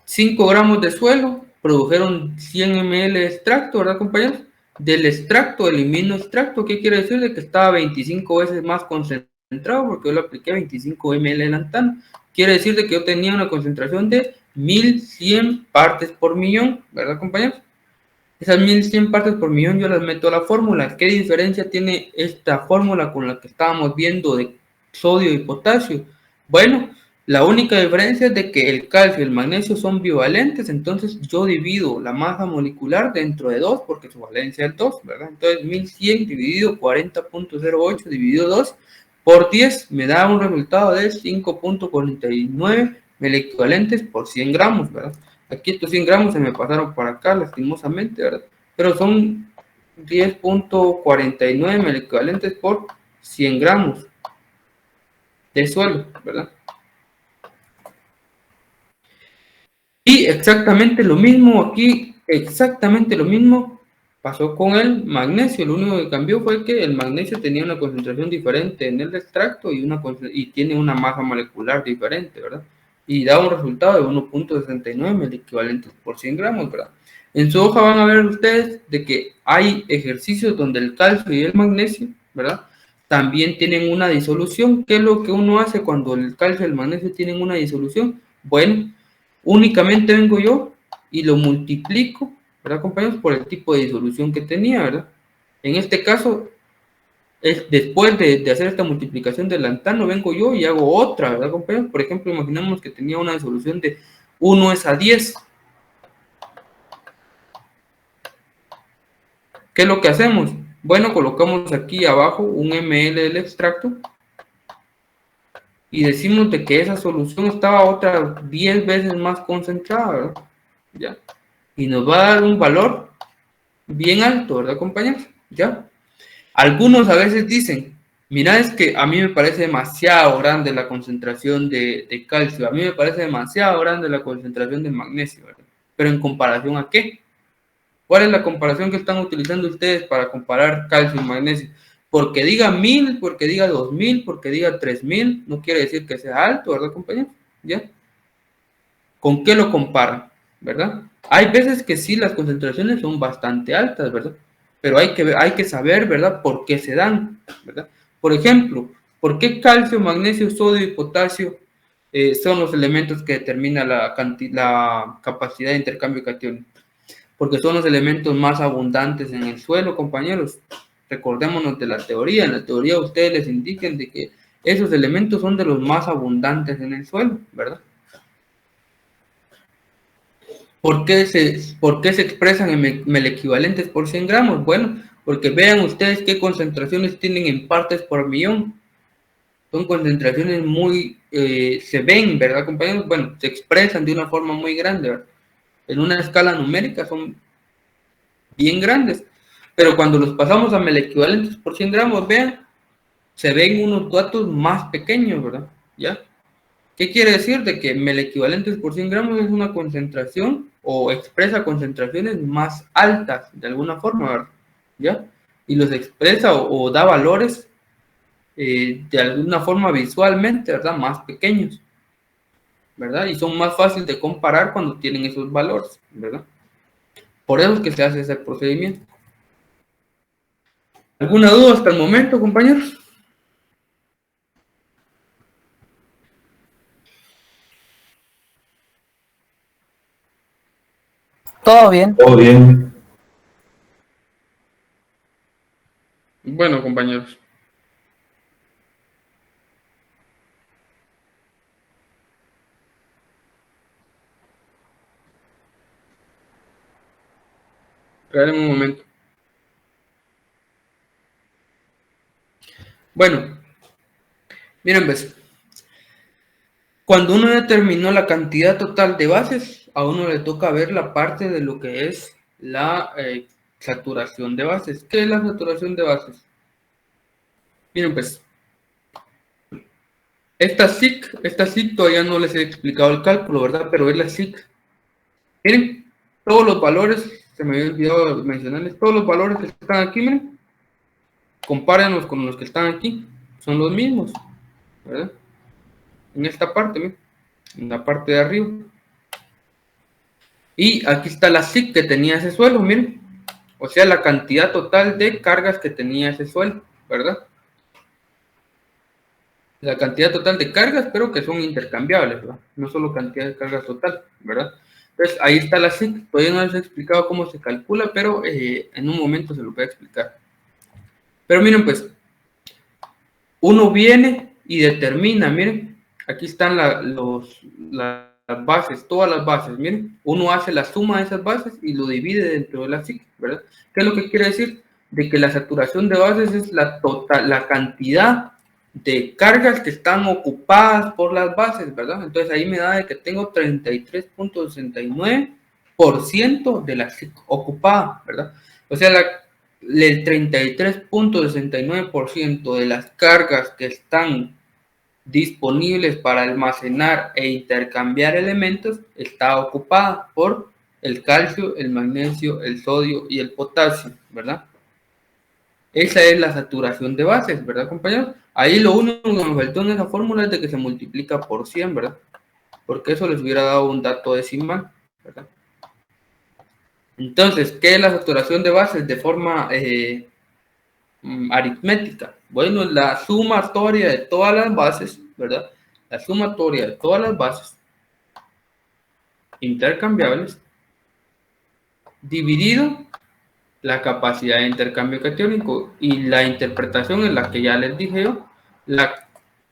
5 gramos de suelo produjeron 100 ml de extracto, ¿verdad, compañeros? del extracto, elimino extracto. ¿Qué quiere decir? De que estaba 25 veces más concentrado, porque yo le apliqué 25 ml de lantano. Quiere decir de que yo tenía una concentración de 1100 partes por millón, ¿verdad, compañeros? Esas 1100 partes por millón yo las meto a la fórmula. ¿Qué diferencia tiene esta fórmula con la que estábamos viendo de sodio y potasio? Bueno, la única diferencia es de que el calcio y el magnesio son bivalentes, entonces yo divido la masa molecular dentro de 2 porque su valencia es 2, ¿verdad? Entonces 1100 dividido 40.08 dividido 2 por 10 me da un resultado de 5.49 equivalentes por 100 gramos, ¿verdad? Aquí estos 100 gramos se me pasaron para acá, lastimosamente, ¿verdad? Pero son 10.49 equivalentes por 100 gramos de suelo, ¿verdad? Y exactamente lo mismo aquí, exactamente lo mismo pasó con el magnesio. Lo único que cambió fue que el magnesio tenía una concentración diferente en el extracto y tiene una masa molecular diferente, ¿verdad? Y da un resultado de 1.69 equivalentes por 100 gramos, ¿verdad? En su hoja van a ver ustedes de que hay ejercicios donde el calcio y el magnesio, ¿verdad? También tienen una disolución. ¿Qué es lo que uno hace cuando el calcio y el magnesio tienen una disolución? Bueno, únicamente vengo yo y lo multiplico, ¿verdad, compañeros? Por el tipo de disolución que tenía, ¿verdad? En este caso, después de hacer esta multiplicación del lantano, vengo yo y hago otra, ¿verdad, compañeros? Por ejemplo, imaginemos que tenía una disolución de 1:10. ¿Qué es lo que hacemos? Bueno, colocamos aquí abajo un ml del extracto y decimos de que esa solución estaba otras 10 veces más concentrada, ¿verdad? ¿Ya? Y nos va a dar un valor bien alto, ¿verdad, compañeros? ¿Ya? Algunos a veces dicen, mira, es que a mí me parece demasiado grande la concentración de calcio, a mí me parece demasiado grande la concentración de magnesio, ¿verdad? Pero ¿en comparación a qué? ¿Cuál es la comparación que están utilizando ustedes para comparar calcio y magnesio? Porque diga 1000, porque diga 2000, porque diga 3000, no quiere decir que sea alto, ¿verdad, compañeros? ¿Ya? ¿Con qué lo comparan? ¿Verdad? Hay veces que sí, las concentraciones son bastante altas, ¿verdad? Pero hay que saber, ¿verdad?, por qué se dan, ¿verdad? Por ejemplo, ¿por qué calcio, magnesio, sodio y potasio son los elementos que determinan la capacidad de intercambio catiónico? Porque son los elementos más abundantes en el suelo, compañeros. Recordémonos de la teoría. En la teoría ustedes les indiquen de que esos elementos son de los más abundantes en el suelo, ¿verdad? ¿Por qué se expresan en melequivalentes por 100 gramos? Bueno, porque vean ustedes qué concentraciones tienen en partes por millón. Son concentraciones muy, se ven, ¿verdad, compañeros? Bueno, se expresan de una forma muy grande, ¿verdad? En una escala numérica son bien grandes. Pero cuando los pasamos a melequivalentes por 100 gramos, vean, se ven unos datos más pequeños, ¿verdad? ¿Ya? ¿Qué quiere decir? De que melequivalentes por 100 gramos es una concentración o expresa concentraciones más altas, de alguna forma, ¿verdad? ¿Ya? Y los expresa o da valores de alguna forma visualmente, ¿verdad? Más pequeños, ¿verdad? Y son más fáciles de comparar cuando tienen esos valores, ¿verdad? Por eso es que se hace ese procedimiento. ¿Alguna duda hasta el momento, compañeros? Todo bien. Todo bien. Bueno, compañeros. Esperen un momento. Bueno, miren, pues, cuando uno determinó la cantidad total de bases, a uno le toca ver la parte de lo que es la saturación de bases. ¿Qué es la saturación de bases? Miren, pues, esta SIC todavía no les he explicado el cálculo, ¿verdad? Pero es la SIC. Miren, todos los valores, se me había olvidado mencionarles, todos los valores que están aquí, miren, compárenlos con los que están aquí, son los mismos, ¿verdad? En esta parte, miren, en la parte de arriba. Y aquí está la SIC que tenía ese suelo, miren. O sea, la cantidad total de cargas que tenía ese suelo, ¿verdad? La cantidad total de cargas, pero que son intercambiables, ¿verdad? No solo cantidad de cargas total, ¿verdad? Entonces, ahí está la SIC. Todavía no les he explicado cómo se calcula, pero en un momento se lo voy a explicar. Pero miren, pues, uno viene y determina, miren, aquí están las bases, todas las bases, miren, uno hace la suma de esas bases y lo divide dentro de la SIC, ¿verdad? ¿Qué es lo que quiere decir? De que la saturación de bases es la cantidad de cargas que están ocupadas por las bases, ¿verdad? Entonces ahí me da de que tengo 33.69% de la SIC ocupada, ¿verdad? O sea, el 33.69% de las cargas que están disponibles para almacenar e intercambiar elementos está ocupada por el calcio, el magnesio, el sodio y el potasio, ¿verdad? Esa es la saturación de bases, ¿verdad, compañeros? Ahí lo único que me faltó en esa fórmula es de que se multiplica por 100, ¿verdad? Porque eso les hubiera dado un dato decimal, ¿verdad? Entonces, ¿qué es la saturación de bases de forma aritmética? Bueno, la sumatoria de todas las bases, ¿verdad? La sumatoria de todas las bases intercambiables dividido la capacidad de intercambio catiónico, y la interpretación en la que ya les dije yo,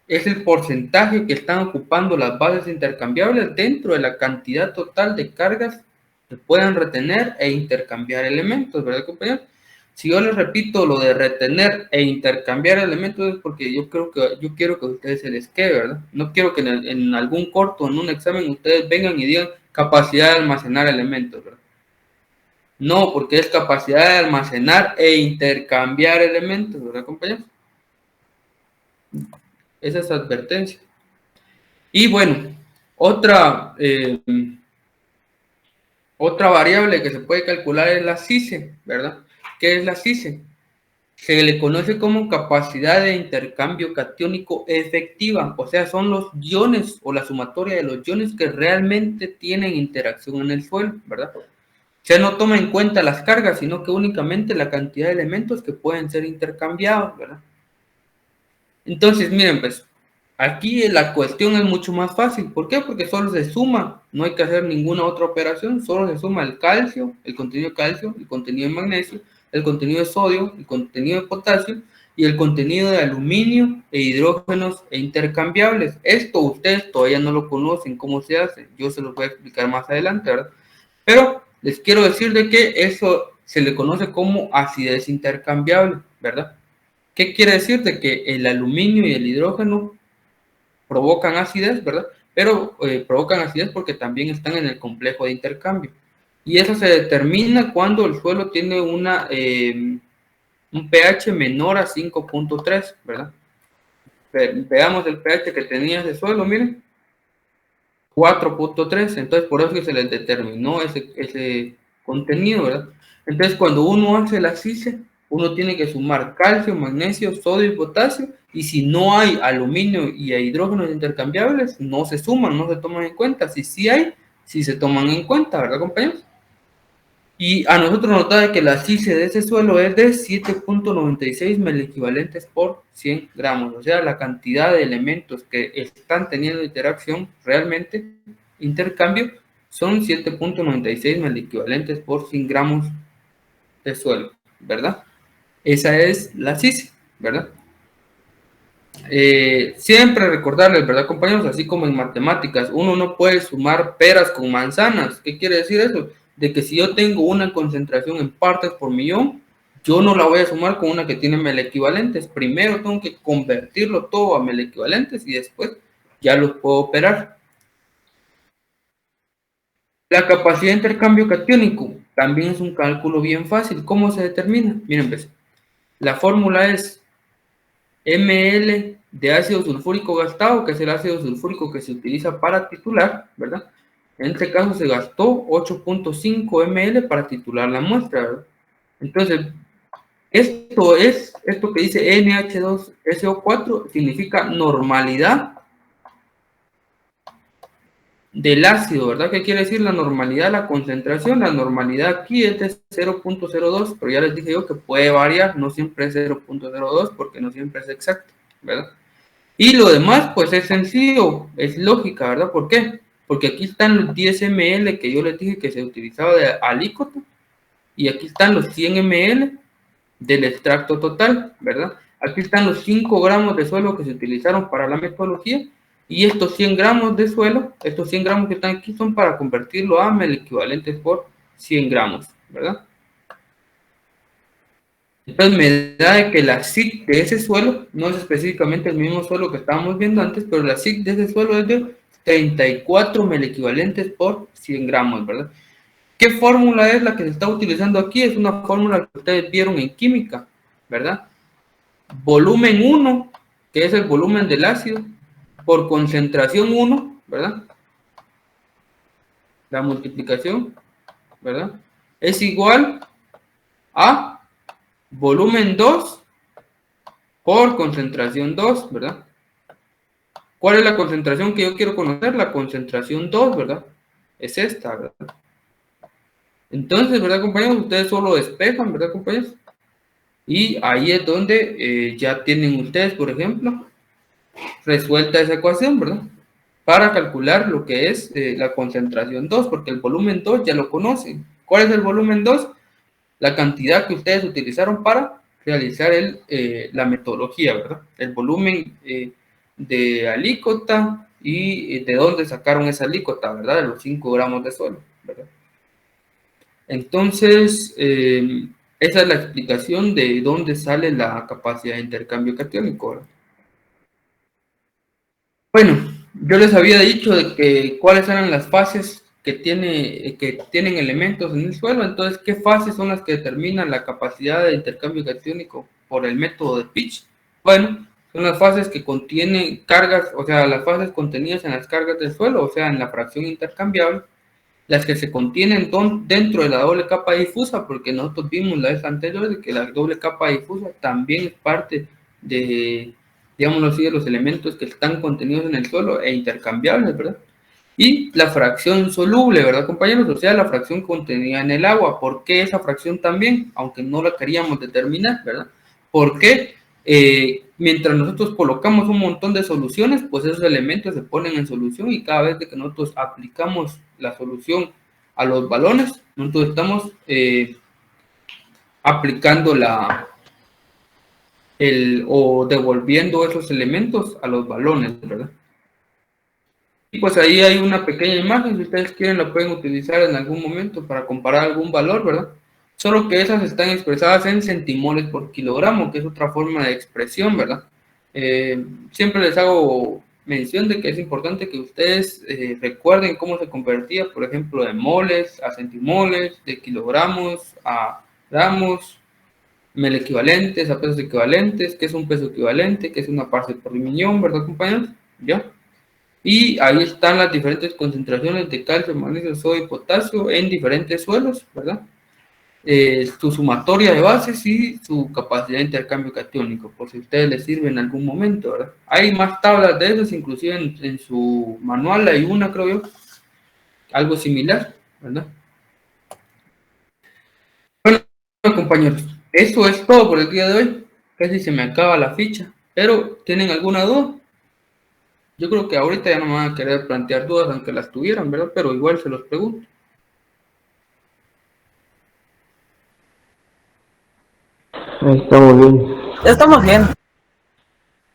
es el porcentaje que están ocupando las bases intercambiables dentro de la cantidad total de cargas que puedan retener e intercambiar elementos, ¿verdad, compañeros? Si yo les repito lo de retener e intercambiar elementos es porque yo quiero que a ustedes se les quede, ¿verdad? No quiero que en algún corto, en un examen, ustedes vengan y digan capacidad de almacenar elementos, ¿verdad? No, porque es capacidad de almacenar e intercambiar elementos, ¿verdad, compañeros? Esa es advertencia. Y bueno, otra variable que se puede calcular es la CICE, ¿verdad? ¿Qué es la CICE? Se le conoce como capacidad de intercambio catiónico efectiva, o sea, son los iones o la sumatoria de los iones que realmente tienen interacción en el suelo, ¿verdad? O sea, no toma en cuenta las cargas, sino que únicamente la cantidad de elementos que pueden ser intercambiados, ¿verdad? Entonces, miren, pues, aquí la cuestión es mucho más fácil. ¿Por qué? Porque solo se suma, no hay que hacer ninguna otra operación, solo se suma el calcio, el contenido de calcio, el contenido de magnesio, el contenido de sodio, el contenido de potasio y el contenido de aluminio e hidrógenos e intercambiables. Esto ustedes todavía no lo conocen, cómo se hace. Yo se los voy a explicar más adelante, ¿verdad? Pero les quiero decir de que eso se le conoce como acidez intercambiable, ¿verdad? ¿Qué quiere decir? De que el aluminio y el hidrógeno provocan acidez, ¿verdad? Pero provocan acidez porque también están en el complejo de intercambio. Y eso se determina cuando el suelo tiene un pH menor a 5.3, ¿verdad? Veamos el pH que tenía ese suelo, miren. 4.3, entonces por eso que se les determinó ese contenido, ¿verdad? Entonces cuando uno hace la CICE, uno tiene que sumar calcio, magnesio, sodio y potasio, y si no hay aluminio y hidrógenos intercambiables, no se suman, no se toman en cuenta. Si sí hay, sí se toman en cuenta, ¿verdad, compañeros? Y a nosotros nos da que la CICE de ese suelo es de 7.96 miliequivalentes por 100 gramos, o sea, la cantidad de elementos que están teniendo interacción realmente, intercambio, son 7.96 miliequivalentes por 100 gramos de suelo, ¿verdad? Esa es la CICE, ¿verdad? Siempre recordarles, ¿verdad, compañeros? Así como en matemáticas, uno no puede sumar peras con manzanas. ¿Qué quiere decir eso? De que si yo tengo una concentración en partes por millón, yo no la voy a sumar con una que tiene melequivalentes. Primero tengo que convertirlo todo a melequivalentes y después ya los puedo operar. La capacidad de intercambio catiónico también es un cálculo bien fácil. ¿Cómo se determina? Miren, pues, la fórmula es ml de ácido sulfúrico gastado, que es el ácido sulfúrico que se utiliza para titular, ¿verdad? En este caso se gastó 8.5 ml para titular la muestra, ¿verdad? Entonces, esto que dice NH2SO4 significa normalidad del ácido, ¿verdad? ¿Qué quiere decir la normalidad, la concentración? La normalidad aquí es de 0.02, pero ya les dije yo que puede variar, no siempre es 0.02 porque no siempre es exacto, ¿verdad? Y lo demás, pues es sencillo, es lógica, ¿verdad? ¿Por qué? Porque aquí están los 10 ml que yo les dije que se utilizaba de alíquota, y aquí están los 100 ml del extracto total, ¿verdad? Aquí están los 5 gramos de suelo que se utilizaron para la metodología, y estos 100 gramos de suelo, estos 100 gramos que están aquí son para convertirlo a mel equivalentes por 100 gramos, ¿verdad? Entonces me da de que la SIC de ese suelo, no es específicamente el mismo suelo que estábamos viendo antes, pero la SIC de ese suelo es de 34 mel equivalentes por 100 gramos, ¿verdad? ¿Qué fórmula es la que se está utilizando aquí? Es una fórmula que ustedes vieron en química, ¿verdad? Volumen 1, que es el volumen del ácido, por concentración 1, ¿verdad? La multiplicación, ¿verdad? Es igual a volumen 2 por concentración 2, ¿verdad? ¿Cuál es la concentración que yo quiero conocer? La concentración 2, ¿verdad? Es esta, ¿verdad? Entonces, ¿verdad, compañeros? Ustedes solo despejan, ¿verdad, compañeros? Y ahí es donde ya tienen ustedes, por ejemplo, resuelta esa ecuación, ¿verdad? Para calcular lo que es la concentración 2, porque el volumen 2 ya lo conocen. ¿Cuál es el volumen 2? La cantidad que ustedes utilizaron para realizar la metodología, ¿verdad? El volumen de alíquota y de dónde sacaron esa alíquota, ¿verdad? De los 5 gramos de suelo, ¿verdad? Entonces, esa es la explicación de dónde sale la capacidad de intercambio catiónico, ¿verdad? Bueno, yo les había dicho de que cuáles eran las fases que tienen elementos en el suelo. Entonces, ¿qué fases son las que determinan la capacidad de intercambio catiónico por el método de Pitch? Bueno, son las fases que contienen cargas, o sea, las fases contenidas en las cargas del suelo, o sea, en la fracción intercambiable, las que se contienen dentro de la doble capa difusa, porque nosotros vimos la vez anterior de que la doble capa difusa también es parte de, digámoslo así, de los elementos que están contenidos en el suelo e intercambiables, ¿verdad? Y la fracción soluble, ¿verdad, compañeros? O sea, la fracción contenida en el agua. ¿Por qué esa fracción también? Aunque no la queríamos determinar, ¿verdad? Porque mientras nosotros colocamos un montón de soluciones, pues esos elementos se ponen en solución, y cada vez que nosotros aplicamos la solución a los balones, nosotros estamos aplicando o devolviendo esos elementos a los balones, ¿verdad? Y pues ahí hay una pequeña imagen, si ustedes quieren la pueden utilizar en algún momento para comparar algún valor, ¿verdad? Solo que esas están expresadas en centimoles por kilogramo, que es otra forma de expresión, ¿verdad? Siempre les hago mención de que es importante que ustedes recuerden cómo se convertía, por ejemplo, de moles a centimoles, de kilogramos a gramos, mel equivalentes a pesos equivalentes, qué es un peso equivalente, qué es una parte por millón, ¿verdad, compañeros? ¿Ya? Y ahí están las diferentes concentraciones de calcio, magnesio, sodio y potasio en diferentes suelos, ¿verdad? Su sumatoria de bases y su capacidad de intercambio catiónico, por si a ustedes les sirve en algún momento, ¿verdad? Hay más tablas de esas, inclusive en su manual hay una, creo yo, algo similar, ¿verdad? Bueno, compañeros, eso es todo por el día de hoy. Casi se me acaba la ficha, pero ¿tienen alguna duda? Yo creo que ahorita ya no me van a querer plantear dudas, aunque las tuvieran, ¿verdad? Pero igual se los pregunto. Estamos bien. Estamos bien.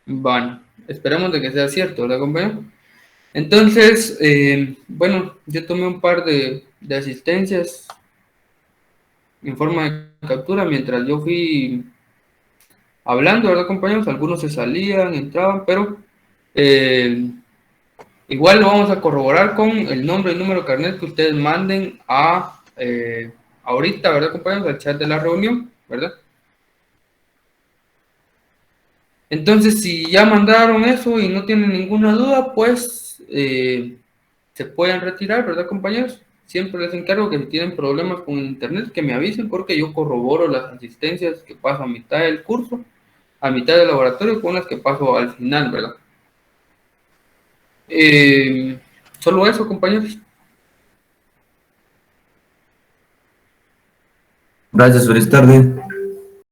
Bueno, esperemos de que sea cierto, ¿verdad, compañero? Entonces, bueno, yo tomé un par de asistencias en forma de captura mientras yo fui hablando, ¿verdad, compañeros? Algunos se salían, entraban, pero igual lo vamos a corroborar con el nombre y número de carnet que ustedes manden ahorita, ¿verdad, compañeros? Al chat de la reunión, ¿verdad? Entonces, si ya mandaron eso y no tienen ninguna duda, pues se pueden retirar, ¿verdad, compañeros? Siempre les encargo que si tienen problemas con el internet, que me avisen, porque yo corroboro las asistencias que paso a mitad del curso, a mitad del laboratorio, con las que paso al final, ¿verdad? Solo eso, compañeros. Gracias, feliz tarde.